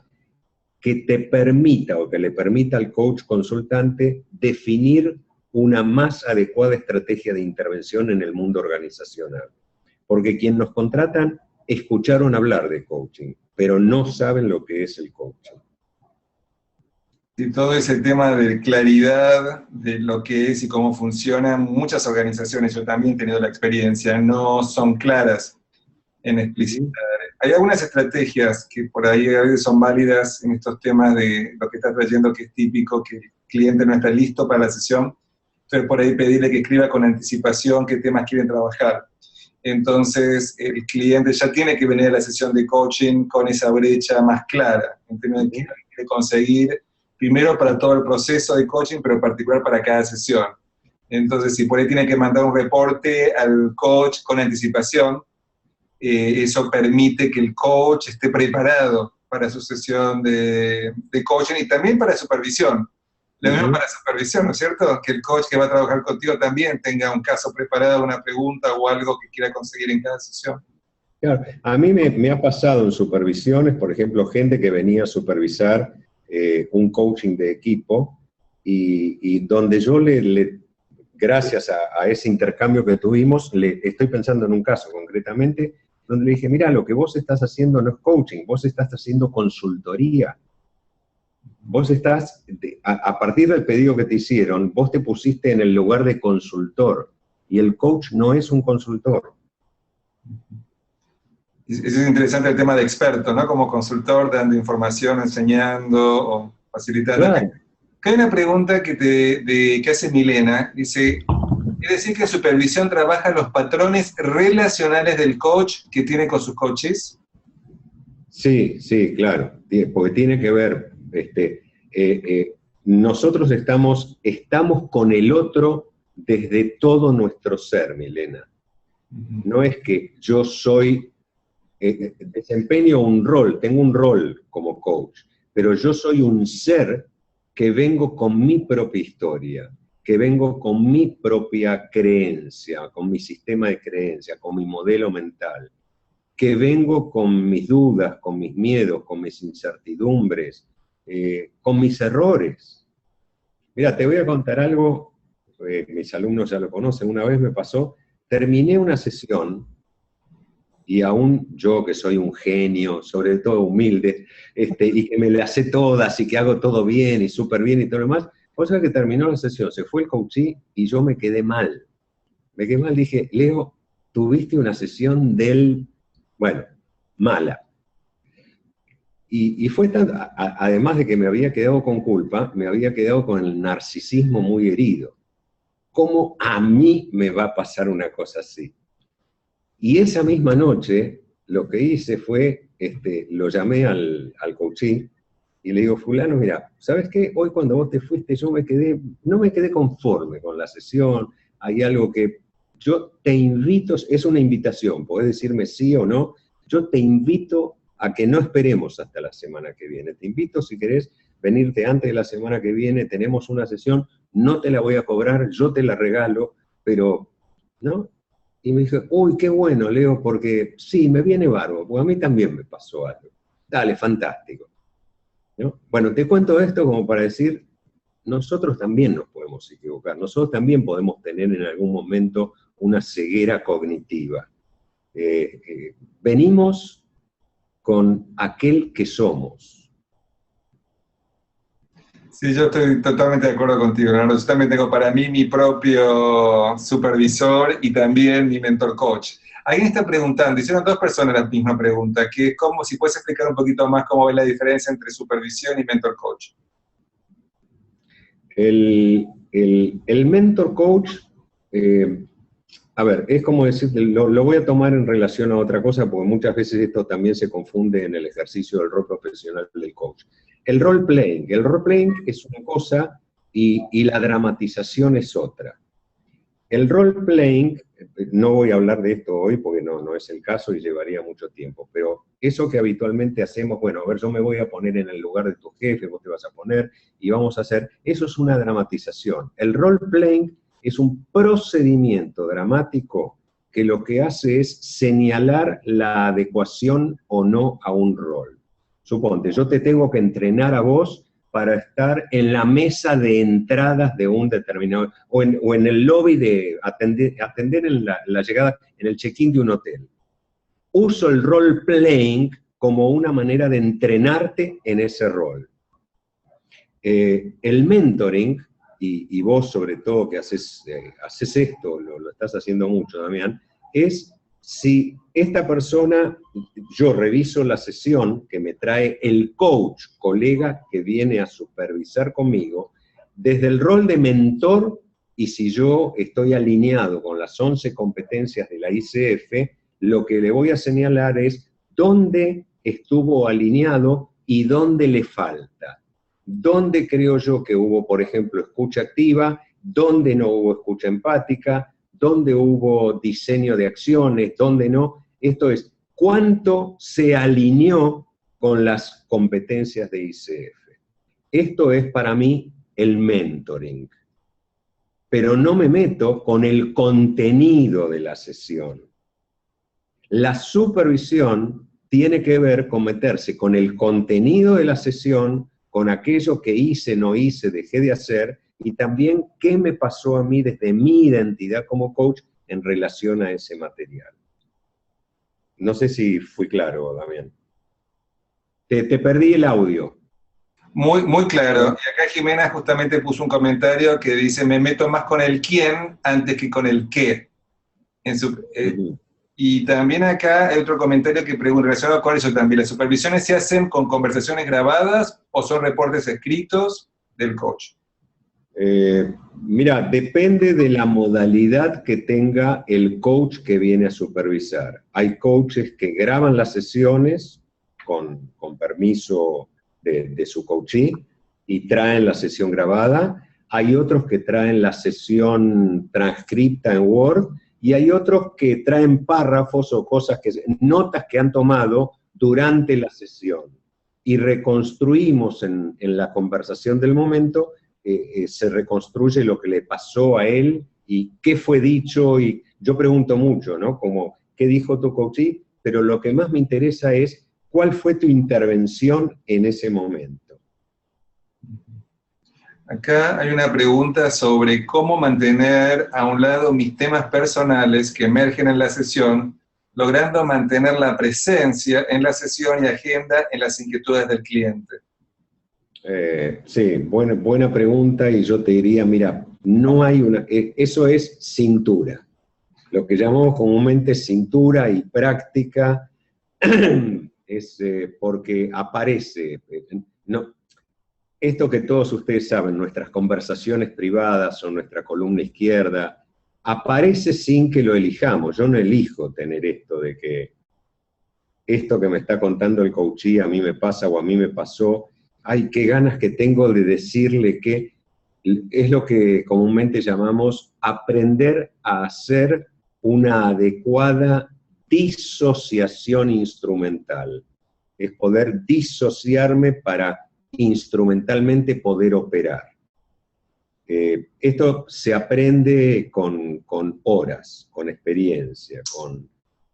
que te permita o que le permita al coach consultante definir una más adecuada estrategia de intervención en el mundo organizacional. Porque quienes nos contratan escucharon hablar de coaching, pero no saben lo que es el coaching. Y todo ese tema de claridad de lo que es y cómo funcionan, muchas organizaciones, yo también he tenido la experiencia, no son claras en explicitar. Hay algunas estrategias que por ahí a veces son válidas en estos temas de lo que está trayendo, que es típico, que el cliente no está listo para la sesión, entonces por ahí pedirle que escriba con anticipación qué temas quieren trabajar. Entonces, el cliente ya tiene que venir a la sesión de coaching con esa brecha más clara, en términos de qué quiere conseguir, primero para todo el proceso de coaching, pero en particular para cada sesión. Entonces, si por ahí tiene que mandar un reporte al coach con anticipación, eso permite que el coach esté preparado para su sesión de coaching y también para supervisión. Lo mismo para supervisión, ¿no es cierto? Que el coach que va a trabajar contigo también tenga un caso preparado, una pregunta o algo que quiera conseguir en cada sesión. Claro, a mí me ha pasado en supervisiones, por ejemplo, gente que venía a supervisar un coaching de equipo y donde yo gracias a ese intercambio que tuvimos, estoy pensando en un caso concretamente, donde le dije, mira, lo que vos estás haciendo no es coaching, vos estás haciendo consultoría. Vos estás, a partir del pedido que te hicieron, vos te pusiste en el lugar de consultor, y el coach no es un consultor. Es interesante el tema de experto, ¿no? Como consultor, dando información, enseñando, facilitando. Claro. Acá hay una pregunta que hace Milena, dice, ¿quiere decir que en supervisión trabaja los patrones relacionales del coach que tiene con sus coaches? Sí, sí, claro, porque tiene que ver, nosotros estamos con el otro desde todo nuestro ser, Milena. No es que yo desempeño un rol, tengo un rol como coach, pero yo soy un ser que vengo con mi propia historia, que vengo con mi propia creencia, con mi sistema de creencia, con mi modelo mental, que vengo con mis dudas, con mis miedos, con mis incertidumbres, con mis errores. Mira, te voy a contar algo, mis alumnos ya lo conocen, una vez me pasó, terminé una sesión, y aún yo que soy un genio, sobre todo humilde, y que me las sé todas, y que hago todo bien, y súper bien, y todo lo demás, cosa que terminó la sesión, se fue el coachee, y yo me quedé mal. Me quedé mal, dije, Leo, tuviste una sesión bueno, mala. Y fue tan, además de que me había quedado con culpa, me había quedado con el narcisismo muy herido. ¿Cómo a mí me va a pasar una cosa así? Y esa misma noche, lo que hice fue, lo llamé al coaching y le digo, fulano, mira, ¿sabes qué? Hoy cuando vos te fuiste yo no me quedé conforme con la sesión, hay algo que yo te invito, es una invitación, podés decirme sí o no, yo te invito a que no esperemos hasta la semana que viene, te invito si querés venirte antes de la semana que viene, tenemos una sesión, no te la voy a cobrar, yo te la regalo, pero, ¿no? Y me dijo, uy, qué bueno, Leo, porque sí, me viene bárbaro, porque a mí también me pasó algo. Dale, fantástico. ¿No? Bueno, te cuento esto como para decir, nosotros también nos podemos equivocar, nosotros también podemos tener en algún momento una ceguera cognitiva. Venimos con aquel que somos. Sí, yo estoy totalmente de acuerdo contigo, Leonardo. Yo también tengo para mí mi propio supervisor y también mi mentor coach. Alguien está preguntando, hicieron dos personas la misma pregunta, que como si puedes explicar un poquito más cómo ves la diferencia entre supervisión y mentor coach. El mentor coach, a ver, es como decir, lo voy a tomar en relación a otra cosa, porque muchas veces esto también se confunde en el ejercicio del rol profesional del coach. El role-playing es una cosa y la dramatización es otra. El role-playing, no voy a hablar de esto hoy porque no es el caso y llevaría mucho tiempo, pero eso que habitualmente hacemos, bueno, a ver, yo me voy a poner en el lugar de tu jefe, vos te vas a poner y vamos a hacer, eso es una dramatización. El role-playing es un procedimiento dramático que lo que hace es señalar la adecuación o no a un rol. Suponte, yo te tengo que entrenar a vos para estar en la mesa de entradas de un determinado, o en el lobby de atender en la llegada, en el check-in de un hotel. Uso el role-playing como una manera de entrenarte en ese rol. El mentoring, y vos sobre todo que haces esto, lo estás haciendo mucho, Damián, es si esta persona, yo reviso la sesión que me trae el coach, colega que viene a supervisar conmigo, desde el rol de mentor, y si yo estoy alineado con las 11 competencias de la ICF, lo que le voy a señalar es dónde estuvo alineado y dónde le falta. ¿Dónde creo yo que hubo, por ejemplo, escucha activa? ¿Dónde no hubo escucha empática? ¿Dónde hubo diseño de acciones? ¿Dónde no? Esto es, ¿cuánto se alineó con las competencias de ICF? Esto es para mí el mentoring. Pero no me meto con el contenido de la sesión. La supervisión tiene que ver con meterse con el contenido de la sesión, con aquello que hice, no hice, dejé de hacer, y también qué me pasó a mí desde mi identidad como coach en relación a ese material. No sé si fui claro, Damián. Te perdí el audio. Muy, muy claro. Y acá Jimena justamente puso un comentario que dice, me meto más con el quién antes que con el qué. Y también acá hay otro comentario que pregunta, relacionado con eso también, ¿las supervisiones se hacen con conversaciones grabadas o son reportes escritos del coach? Mira, depende de la modalidad que tenga el coach que viene a supervisar. Hay coaches que graban las sesiones con permiso de su coachee y traen la sesión grabada. Hay otros que traen la sesión transcripta en Word y hay otros que traen párrafos o notas que han tomado durante la sesión. Y reconstruimos en la conversación del momento, se reconstruye lo que le pasó a él y qué fue dicho, y yo pregunto mucho, ¿no? Como, ¿qué dijo tu coachee? Pero lo que más me interesa es, ¿cuál fue tu intervención en ese momento? Acá hay una pregunta sobre cómo mantener a un lado mis temas personales que emergen en la sesión, logrando mantener la presencia en la sesión y agenda en las inquietudes del cliente. Sí, buena pregunta, y yo te diría, mira, no hay eso es cintura. Lo que llamamos comúnmente cintura y práctica es porque aparece, no, esto que todos ustedes saben, nuestras conversaciones privadas o nuestra columna izquierda, aparece sin que lo elijamos. Yo no elijo tener esto de que esto que me está contando el coachee a mí me pasa o a mí me pasó. Ay, qué ganas que tengo de decirle que es lo que comúnmente llamamos aprender a hacer una adecuada disociación instrumental. Es poder disociarme para instrumentalmente poder operar. Esto se aprende con horas, con experiencia,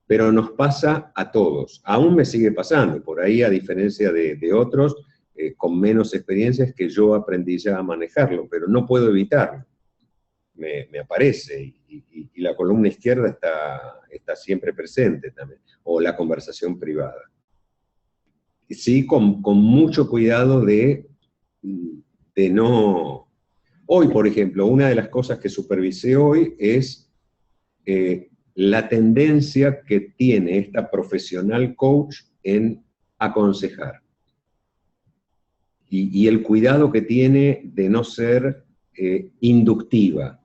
pero nos pasa a todos. Aún me sigue pasando, por ahí, a diferencia de otros, con menos experiencias, que yo aprendí ya a manejarlo, pero no puedo evitarlo. Me aparece, y la columna izquierda está siempre presente también, o la conversación privada. Sí, con mucho cuidado de no... Hoy, por ejemplo, una de las cosas que supervisé hoy es la tendencia que tiene esta profesional coach en aconsejar. Y el cuidado que tiene de no ser inductiva,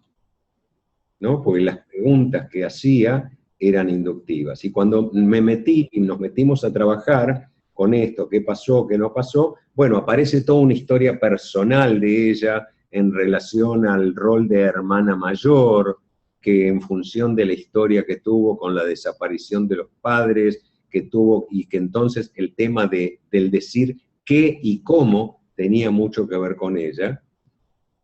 ¿no? Porque las preguntas que hacía eran inductivas. Y cuando me metí y nos metimos a trabajar con esto, qué pasó, qué no pasó, bueno, aparece toda una historia personal de ella en relación al rol de hermana mayor, que en función de la historia que tuvo con la desaparición de los padres, que tuvo, y que entonces el tema del decir qué y cómo tenía mucho que ver con ella.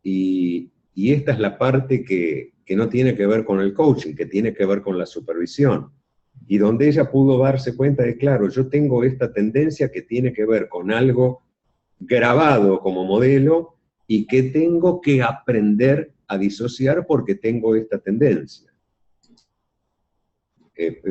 Y esta es la parte que no tiene que ver con el coaching, que tiene que ver con la supervisión. Y donde ella pudo darse cuenta de, claro, yo tengo esta tendencia que tiene que ver con algo grabado como modelo y que tengo que aprender a disociar porque tengo esta tendencia.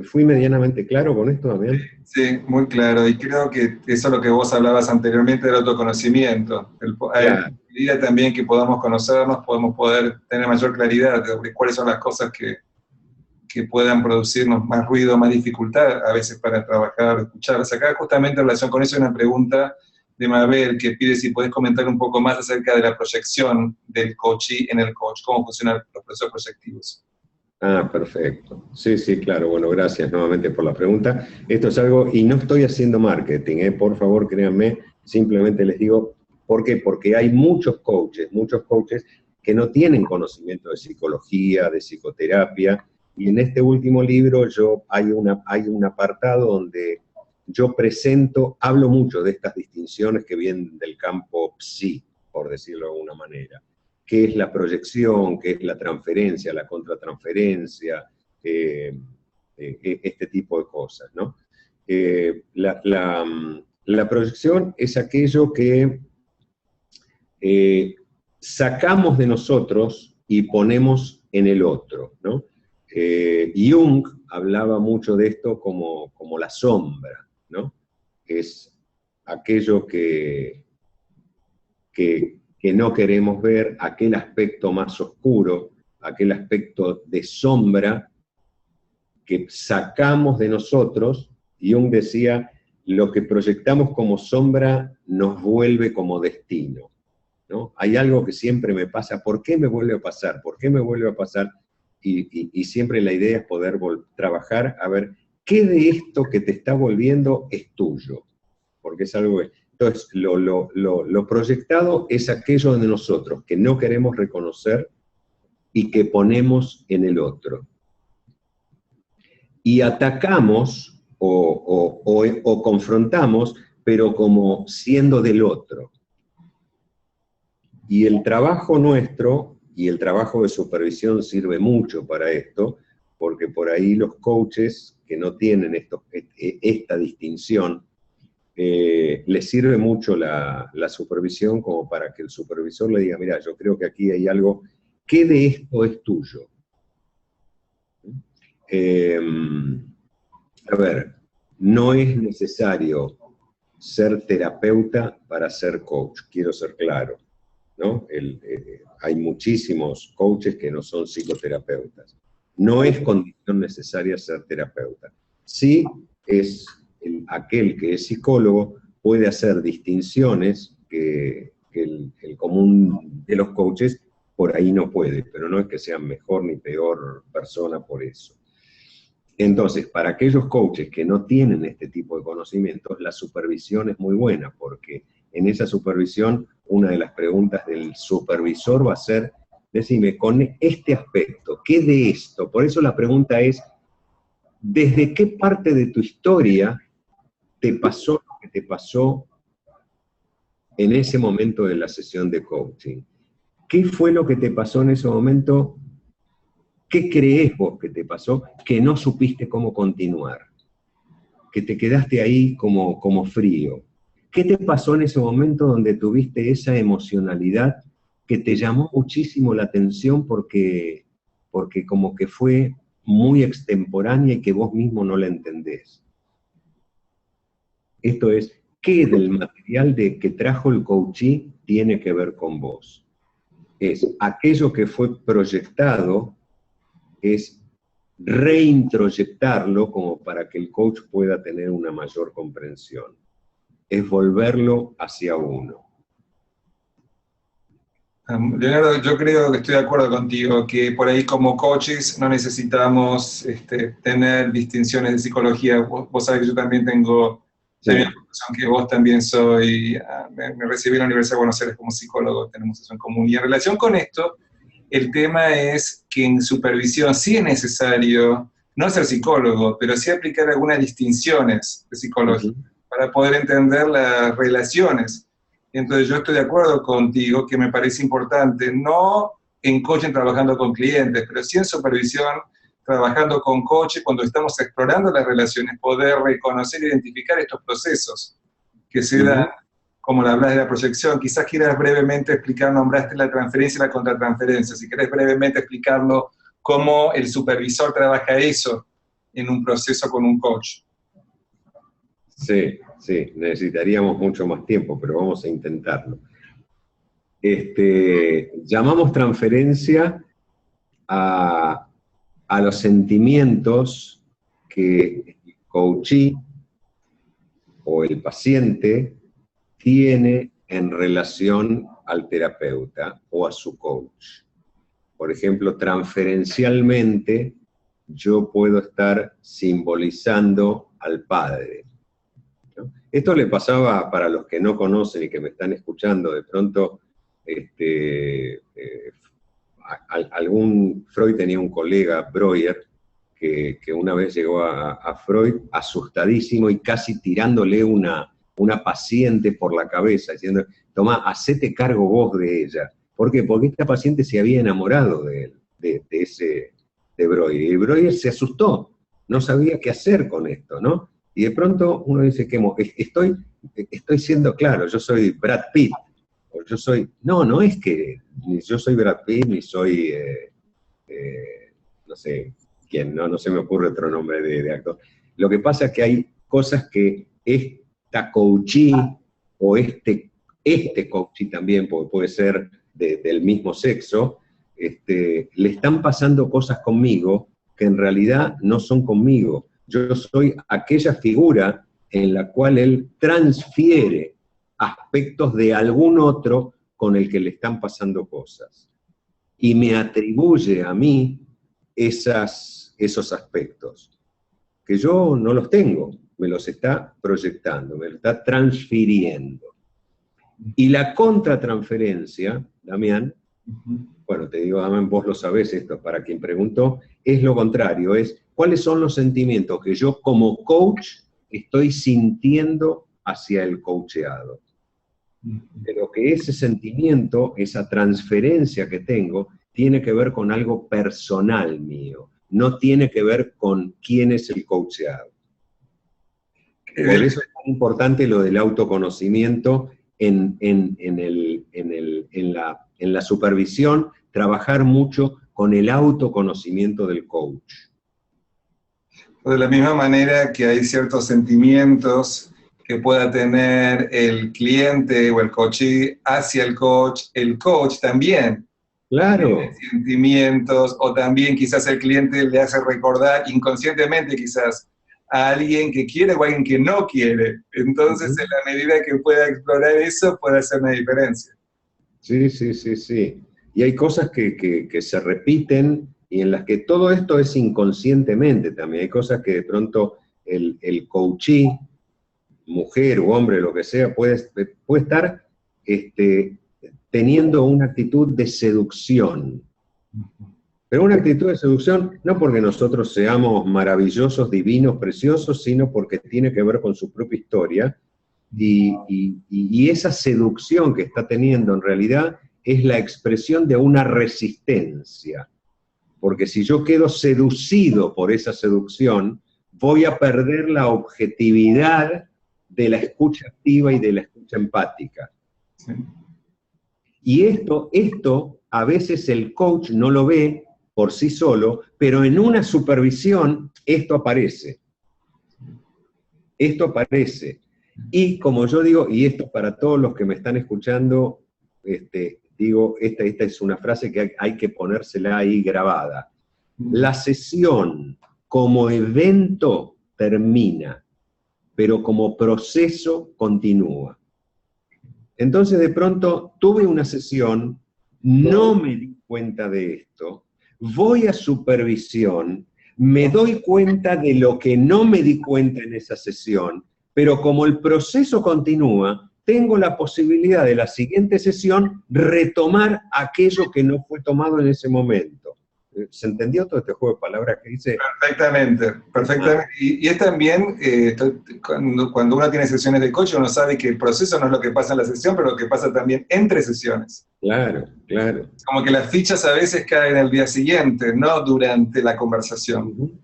¿Fui medianamente claro con esto, Damián? Sí, muy claro, y creo que eso es lo que vos hablabas anteriormente del autoconocimiento. A medida también que podamos conocernos, podemos poder tener mayor claridad de cuáles son las cosas que puedan producirnos más ruido, más dificultad a veces para trabajar, escucharlas. Acá justamente en relación con eso hay una pregunta de Mabel que pide si podés comentar un poco más acerca de la proyección del coachee en el coach, cómo funcionan los procesos proyectivos. Ah, perfecto. Sí, sí, claro. Bueno, gracias nuevamente por la pregunta. Esto es algo, y no estoy haciendo marketing, por favor, créanme, simplemente les digo, ¿por qué? Porque hay muchos coaches que no tienen conocimiento de psicología, de psicoterapia, y en este último libro hay un apartado donde yo hablo mucho de estas distinciones que vienen del campo psi, por decirlo de alguna manera. ¿Qué es la proyección? ¿Qué es la transferencia, la contratransferencia? Este tipo de cosas, ¿no? La proyección es aquello que sacamos de nosotros y ponemos en el otro, ¿no? Jung hablaba mucho de esto como la sombra, ¿no? Es aquello que no queremos ver, aquel aspecto más oscuro, aquel aspecto de sombra que sacamos de nosotros. Jung decía, lo que proyectamos como sombra nos vuelve como destino, ¿no? Hay algo que siempre me pasa, ¿por qué me vuelve a pasar? ¿Por qué me vuelve a pasar? Y siempre la idea es poder trabajar a ver qué de esto que te está volviendo es tuyo, porque es algo que... Entonces, lo proyectado es aquello de nosotros que no queremos reconocer y que ponemos en el otro. Y atacamos o confrontamos, pero como siendo del otro. Y el trabajo nuestro, y el trabajo de supervisión sirve mucho para esto, porque por ahí los coaches que no tienen esta distinción, les sirve mucho la supervisión como para que el supervisor le diga, mira, yo creo que aquí hay algo, ¿qué de esto es tuyo? A ver, no es necesario ser terapeuta para ser coach, quiero ser claro, ¿no? Hay muchísimos coaches que no son psicoterapeutas. No es condición necesaria ser terapeuta. Sí es aquel que es psicólogo puede hacer distinciones que el común de los coaches por ahí no puede, pero no es que sean mejor ni peor persona por eso. Entonces, para aquellos coaches que no tienen este tipo de conocimientos, la supervisión es muy buena, porque en esa supervisión, una de las preguntas del supervisor va a ser, decime, con este aspecto, ¿qué de esto? Por eso la pregunta es, ¿desde qué parte de tu historia te pasó lo que te pasó en ese momento de la sesión de coaching? ¿Qué fue lo que te pasó en ese momento? ¿Qué crees vos que te pasó que no supiste cómo continuar? Que te quedaste ahí como frío. ¿Qué te pasó en ese momento donde tuviste esa emocionalidad que te llamó muchísimo la atención porque como que fue muy extemporánea y que vos mismo no la entendés? Esto es, ¿qué del material que trajo el coachee tiene que ver con vos? Es aquello que fue proyectado, es reintroyectarlo como para que el coach pueda tener una mayor comprensión. Es volverlo hacia uno. Leonardo, yo creo que estoy de acuerdo contigo, que por ahí como coaches no necesitamos tener distinciones de psicología. Vos sabés que yo también tengo la misma formación que vos, también me recibí en la Universidad de Buenos Aires como psicólogo, tenemos eso en común. Y en relación con esto, el tema es que en supervisión sí es necesario no ser psicólogo, pero sí aplicar algunas distinciones de psicología para poder entender las relaciones. Entonces yo estoy de acuerdo contigo que me parece importante, no en coaching trabajando con clientes, pero sí en supervisión trabajando con coaches cuando estamos explorando las relaciones, poder reconocer e identificar estos procesos que se dan, como hablas de la proyección. Quizás quieras brevemente explicar, nombraste la transferencia y la contratransferencia, si querés brevemente explicarlo, cómo el supervisor trabaja eso en un proceso con un coach. Sí, necesitaríamos mucho más tiempo, pero vamos a intentarlo. Llamamos transferencia a los sentimientos que el coachee o el paciente tiene en relación al terapeuta o a su coach. Por ejemplo, transferencialmente, yo puedo estar simbolizando al padre. Esto le pasaba, para los que no conocen y que me están escuchando, de pronto, Freud tenía un colega, Breuer, que una vez llegó a Freud asustadísimo y casi tirándole una paciente por la cabeza, diciendo, tomá, hacete cargo vos de ella. ¿Por qué? Porque esta paciente se había enamorado de él, de Breuer, y Breuer se asustó, no sabía qué hacer con esto, ¿no? Y de pronto uno dice, estoy siendo claro, yo soy Brad Pitt, o yo soy... No es que ni yo soy Brad Pitt, ni soy, no sé, quién, no se me ocurre otro nombre de actor. Lo que pasa es que hay cosas que esta coachee, o este coachee también, porque puede ser del mismo sexo, le están pasando cosas conmigo que en realidad no son conmigo. Yo soy aquella figura en la cual él transfiere aspectos de algún otro con el que le están pasando cosas. Y me atribuye a mí esos aspectos, que yo no los tengo, me los está proyectando, me los está transfiriendo. Y la contratransferencia, Damián, bueno, te digo, Damián, vos lo sabés esto, para quien preguntó, es lo contrario, es cuáles son los sentimientos que yo como coach estoy sintiendo hacia el coacheado. Pero que ese sentimiento, esa transferencia que tengo, tiene que ver con algo personal mío, no tiene que ver con quién es el coacheado. Por eso es tan importante lo del autoconocimiento en la supervisión, trabajar mucho con el autoconocimiento del coach. De la misma manera que hay ciertos sentimientos que pueda tener el cliente o el coachee hacia el coach también. Claro. Tiene sentimientos, o también quizás el cliente le hace recordar inconscientemente quizás a alguien que quiere o a alguien que no quiere. Entonces, en la medida que pueda explorar eso, puede hacer una diferencia. Sí, sí, sí, sí. Y hay cosas que se repiten y en las que todo esto es inconscientemente también. Hay cosas que de pronto el coachee, mujer o hombre, lo que sea, puede estar teniendo una actitud de seducción. Pero una actitud de seducción no porque nosotros seamos maravillosos, divinos, preciosos, sino porque tiene que ver con su propia historia. Y esa seducción que está teniendo en realidad es la expresión de una resistencia. Porque si yo quedo seducido por esa seducción, voy a perder la objetividad de la escucha activa y de la escucha empática. Sí. Y esto a veces el coach no lo ve por sí solo, pero en una supervisión esto aparece. Esto aparece. Y como yo digo, y esto para todos los que me están escuchando, digo, esta es una frase que hay que ponérsela ahí grabada. La sesión como evento termina, pero como proceso continúa. Entonces de pronto tuve una sesión, no me di cuenta de esto, voy a supervisión, me doy cuenta de lo que no me di cuenta en esa sesión, pero como el proceso continúa, tengo la posibilidad de la siguiente sesión retomar aquello que no fue tomado en ese momento. ¿Se entendió todo este juego de palabras que hice? Perfectamente, perfectamente. Y es también, cuando uno tiene sesiones de coach, uno sabe que el proceso no es lo que pasa en la sesión, pero lo que pasa también entre sesiones. Claro, claro. Como que las fichas a veces caen al día siguiente, no durante la conversación.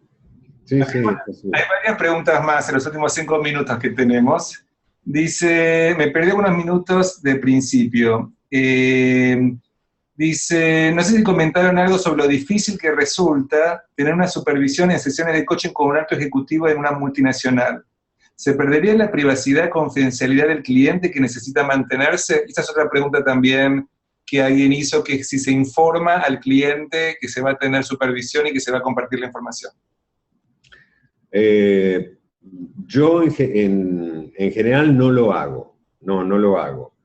Sí, sí, sí. Hay varias preguntas más en los últimos 5 minutos que tenemos. Dice, me perdí unos minutos de principio. Dice, no sé si comentaron algo sobre lo difícil que resulta tener una supervisión en sesiones de coaching con un alto ejecutivo en una multinacional. ¿Se perdería la privacidad y confidencialidad del cliente que necesita mantenerse? Esta es otra pregunta también que alguien hizo, que si se informa al cliente que se va a tener supervisión y que se va a compartir la información. Yo en general no lo hago, no lo hago.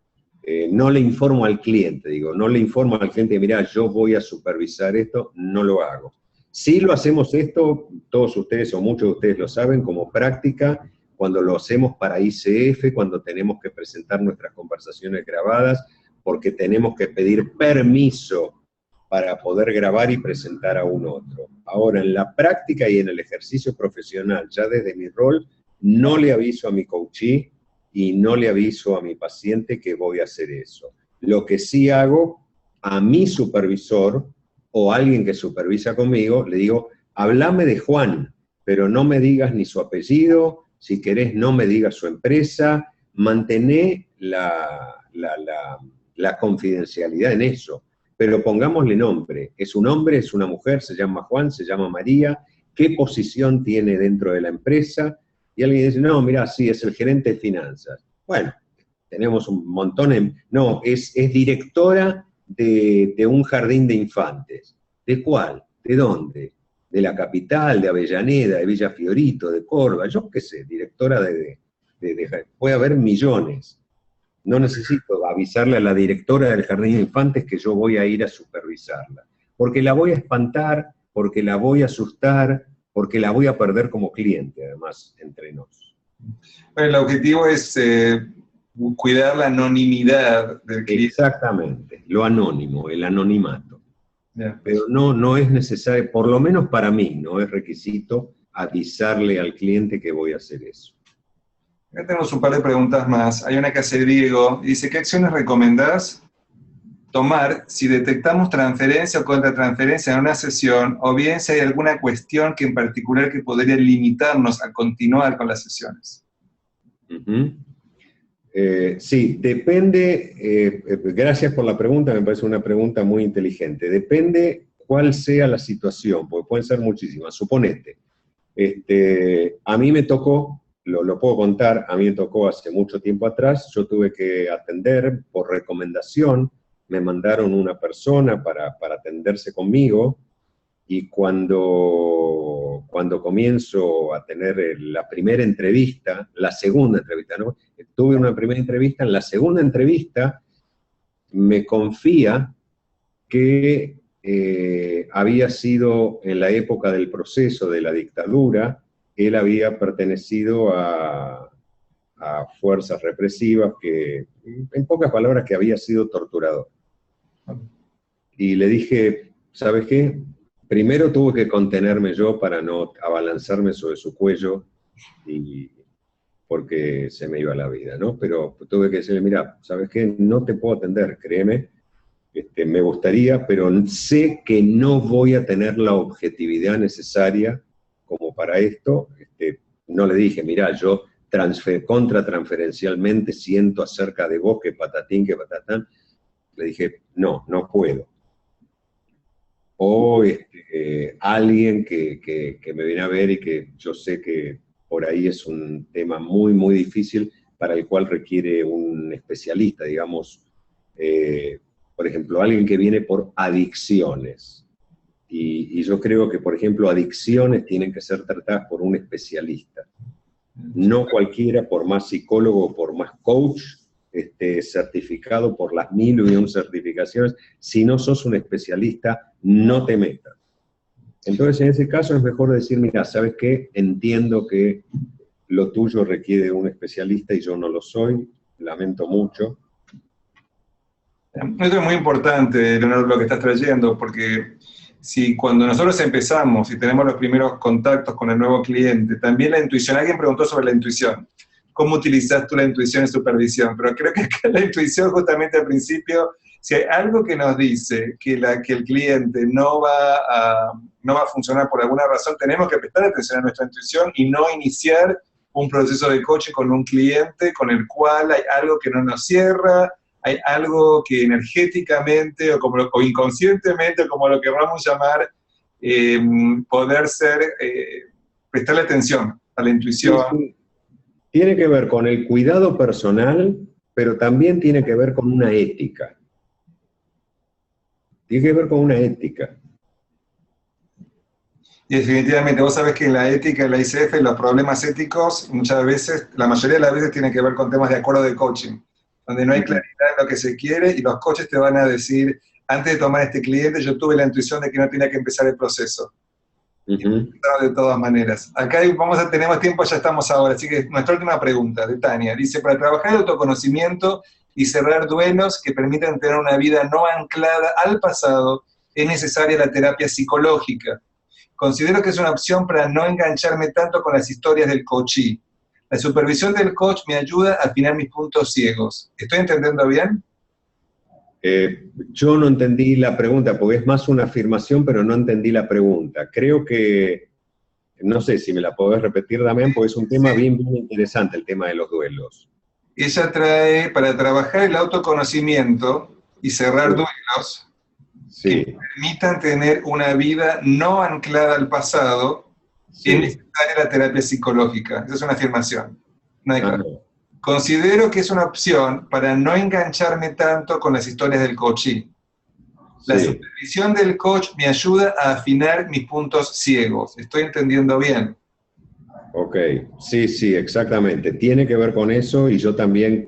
No le informo al cliente, no le informo al cliente, mirá, yo voy a supervisar esto, no lo hago. Sí lo hacemos esto, todos ustedes o muchos de ustedes lo saben, como práctica, cuando lo hacemos para ICF, cuando tenemos que presentar nuestras conversaciones grabadas, porque tenemos que pedir permiso para poder grabar y presentar a un otro. Ahora, en la práctica y en el ejercicio profesional, ya desde mi rol, no le aviso a mi coachee y no le aviso a mi paciente que voy a hacer eso. Lo que sí hago, a mi supervisor o alguien que supervisa conmigo, le digo, háblame de Juan, pero no me digas ni su apellido, si querés no me digas su empresa, mantené la confidencialidad en eso. Pero pongámosle nombre, es un hombre, es una mujer, se llama Juan, se llama María, qué posición tiene dentro de la empresa, y alguien dice, no, mirá, sí, es el gerente de finanzas. Bueno, tenemos un montón, no, es directora de un jardín de infantes. ¿De cuál? ¿De dónde? de la capital, de Avellaneda, de Villa Fiorito, de Córdoba, yo qué sé, directora puede haber millones. No necesito avisarle a la directora del Jardín de Infantes que yo voy a ir a supervisarla, porque la voy a espantar, porque la voy a asustar, porque la voy a perder como cliente, además, entre nos. Bueno, el objetivo es cuidar la anonimidad del cliente. Exactamente, lo anónimo, el anonimato. Yeah. Pero no es necesario, por lo menos para mí, no es requisito avisarle al cliente que voy a hacer eso. Acá tenemos un par de preguntas más. Hay una que hace Diego, dice, ¿qué acciones recomendás tomar si detectamos transferencia o contratransferencia en una sesión, o bien si hay alguna cuestión que en particular que podría limitarnos a continuar con las sesiones? Sí, depende, gracias por la pregunta, me parece una pregunta muy inteligente. Depende cuál sea la situación, porque pueden ser muchísimas. Suponete, a mí me tocó, lo puedo contar, a mí me tocó hace mucho tiempo atrás, yo tuve que atender por recomendación, me mandaron una persona para atenderse conmigo, y cuando comienzo a tener la primera entrevista, la segunda entrevista, ¿no? Tuve una primera entrevista, en la segunda entrevista me confía que había sido en la época del proceso de la dictadura, él había pertenecido a fuerzas represivas, que, en pocas palabras, que había sido torturador. Y le dije, ¿sabes qué? Primero tuve que contenerme yo para no abalanzarme sobre su cuello, porque se me iba la vida, ¿no? Pero tuve que decirle, mira, ¿sabes qué? No te puedo atender, créeme, me gustaría, pero sé que no voy a tener la objetividad necesaria como para esto. No le dije, mira, yo contratransferencialmente siento acerca de vos que patatín, que patatán. Le dije, no puedo. O alguien que me viene a ver y que yo sé que por ahí es un tema muy, muy difícil para el cual requiere un especialista, digamos, por ejemplo, alguien que viene por adicciones. Y yo creo que, por ejemplo, adicciones tienen que ser tratadas por un especialista. No cualquiera, por más psicólogo, por más coach, certificado por las 1001 certificaciones, si no sos un especialista, no te metas. Entonces, en ese caso es mejor decir, mira, ¿sabes qué? Entiendo que lo tuyo requiere un especialista y yo no lo soy, lamento mucho. Esto es muy importante, Leonardo, lo que estás trayendo, porque si cuando nosotros empezamos y tenemos los primeros contactos con el nuevo cliente, también la intuición, alguien preguntó sobre la intuición, ¿cómo utilizas tú la intuición en supervisión? Pero creo que acá la intuición justamente al principio, si hay algo que nos dice que el cliente no va a funcionar por alguna razón, tenemos que prestar atención a nuestra intuición y no iniciar un proceso de coaching con un cliente con el cual hay algo que no nos cierra, hay algo que energéticamente o inconscientemente, como lo queramos llamar, poder ser, prestarle atención a la intuición. Sí. Tiene que ver con el cuidado personal, pero también tiene que ver con una ética. Tiene que ver con una ética. Y definitivamente, vos sabés que en la ética, en la ICF, los problemas éticos, muchas veces, la mayoría de las veces tienen que ver con temas de acuerdo de coaching, donde no hay claridad en lo que se quiere y los coaches te van a decir, antes de tomar este cliente, yo tuve la intuición de que no tenía que empezar el proceso. De todas maneras. Acá tenemos tiempo, ya estamos ahora, así que nuestra última pregunta de Tania. Dice, para trabajar el autoconocimiento y cerrar duelos que permitan tener una vida no anclada al pasado, es necesaria la terapia psicológica. Considero que es una opción para no engancharme tanto con las historias del coachee. La supervisión del coach me ayuda a afinar mis puntos ciegos. ¿Estoy entendiendo bien? Yo no entendí la pregunta, porque es más una afirmación, pero no entendí la pregunta. Creo que, no sé si me la podés repetir, Damián, porque es un tema bien interesante, el tema de los duelos. Ella trae, para trabajar el autoconocimiento y cerrar duelos, que permitan tener una vida no anclada al pasado, es necesaria la terapia psicológica. Esa es una afirmación. No hay Considero que es una opción para no engancharme tanto con las historias del coaching. La Sí. supervisión del coach me ayuda a afinar mis puntos ciegos. ¿Estoy entendiendo bien? Ok, sí, sí, exactamente. Tiene que ver con eso y yo también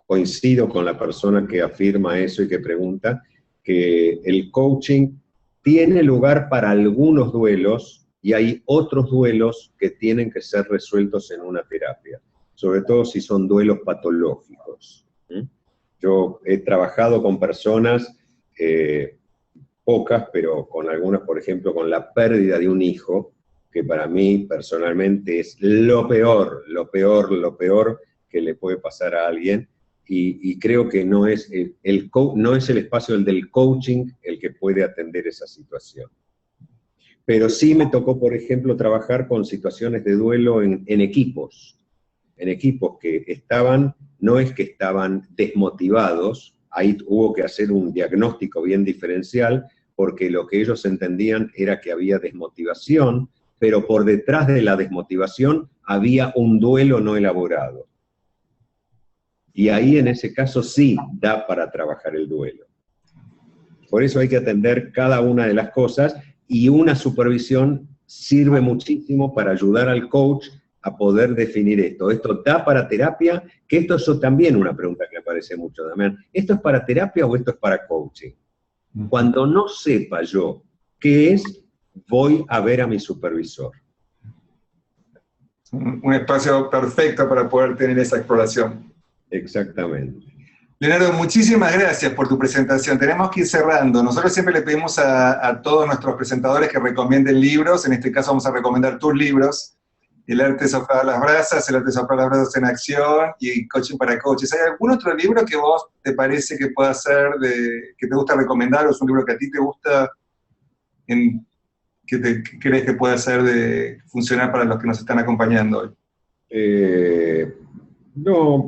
coincido con la persona que afirma eso y que pregunta que el coaching tiene lugar para algunos duelos y hay otros duelos que tienen que ser resueltos en una terapia, sobre todo si son duelos patológicos. ¿Mm? Yo he trabajado con personas, pocas, pero con algunas, por ejemplo, con la pérdida de un hijo, que para mí personalmente es lo peor, lo peor, lo peor que le puede pasar a alguien, y creo que no es no es el espacio del coaching el que puede atender esa situación. Pero sí me tocó, por ejemplo, trabajar con situaciones de duelo en equipos que estaban, no es que estaban desmotivados, ahí hubo que hacer un diagnóstico bien diferencial, porque lo que ellos entendían era que había desmotivación, pero por detrás de la desmotivación había un duelo no elaborado. Y ahí en ese caso sí da para trabajar el duelo. Por eso hay que atender cada una de las cosas y una supervisión sirve muchísimo para ayudar al coach a poder definir esto. ¿Esto da para terapia? Que esto es también una pregunta que aparece mucho, Damián. ¿Esto es para terapia o esto es para coaching? Cuando no sepa yo qué es, voy a ver a mi supervisor. Un espacio perfecto para poder tener esa exploración. Exactamente. Leonardo, muchísimas gracias por tu presentación. Tenemos que ir cerrando. Nosotros siempre le pedimos a todos nuestros presentadores que recomienden libros. En este caso vamos a recomendar tus libros. El arte de soplar las brasas, el arte de soplar las brasas en acción y coaching para coaches. ¿Hay algún otro libro que vos te parece que pueda ser, que te gusta recomendar, o es un libro que a ti te gusta, que crees que pueda ser de funcionar para los que nos están acompañando hoy? No,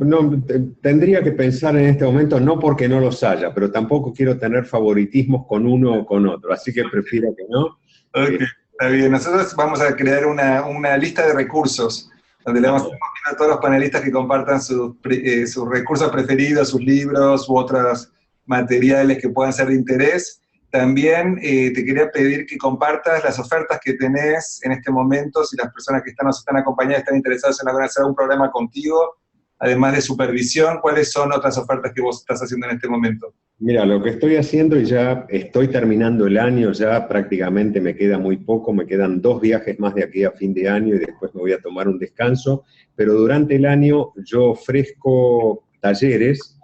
tendría que pensar en este momento, no porque no los haya, pero tampoco quiero tener favoritismos con uno o con otro, así que prefiero que no. Ok, está bien. Nosotros vamos a crear una lista de recursos, donde le vamos a pedir a todos los panelistas que compartan sus recursos preferidos, sus libros u otros materiales que puedan ser de interés. También te quería pedir que compartas las ofertas que tenés en este momento, si las personas que nos están acompañando están interesadas en hacer un programa contigo, además de supervisión. ¿Cuáles son otras ofertas que vos estás haciendo en este momento? Mira, lo que estoy haciendo, y ya estoy terminando el año, ya prácticamente me queda muy poco, me quedan 2 viajes más de aquí a fin de año y después me voy a tomar un descanso, pero durante el año yo ofrezco talleres.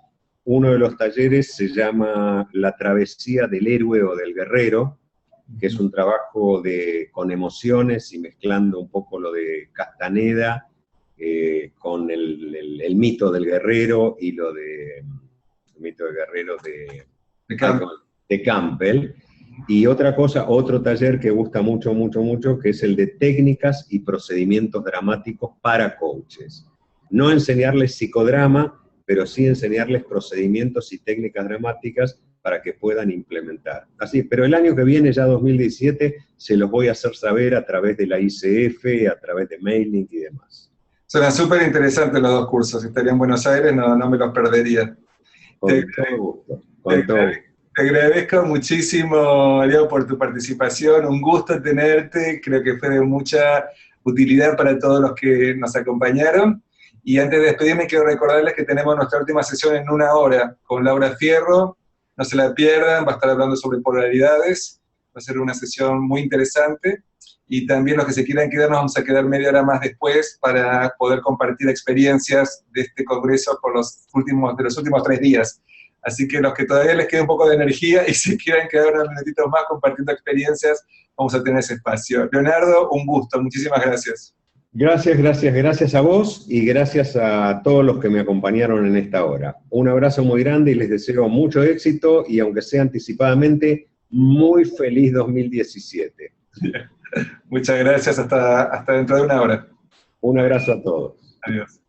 Uno de los talleres se llama La travesía del héroe o del guerrero, que es un trabajo con emociones y mezclando un poco lo de Castaneda, con el mito del guerrero y lo de el mito del guerrero de Campbell. Y otra cosa, otro taller que gusta mucho, mucho, mucho, que es el de técnicas y procedimientos dramáticos para coaches. No enseñarles psicodrama, pero sí enseñarles procedimientos y técnicas dramáticas para que puedan implementar. Así, pero el año que viene, ya 2017, se los voy a hacer saber a través de la ICF, a través de mailing y demás. Suena súper interesante los 2 cursos. Si estaría en Buenos Aires, no me los perdería. Con todo gusto. Te agradezco muchísimo, Leo, por tu participación. Un gusto tenerte. Creo que fue de mucha utilidad para todos los que nos acompañaron. Y antes de despedirme, quiero recordarles que tenemos nuestra última sesión en 1 hora con Laura Fierro. No se la pierdan, va a estar hablando sobre polaridades. Va a ser una sesión muy interesante. Y también los que se quieran quedar, nos vamos a quedar media hora más después para poder compartir experiencias de este congreso de los últimos 3 días. Así que los que todavía les quede un poco de energía y se quieran quedar unos minutitos más compartiendo experiencias, vamos a tener ese espacio. Leonardo, un gusto, muchísimas gracias. Gracias a vos y gracias a todos los que me acompañaron en esta hora. Un abrazo muy grande y les deseo mucho éxito y, aunque sea anticipadamente, muy feliz 2017. Muchas gracias, hasta dentro de 1 hora. Un abrazo a todos. Adiós.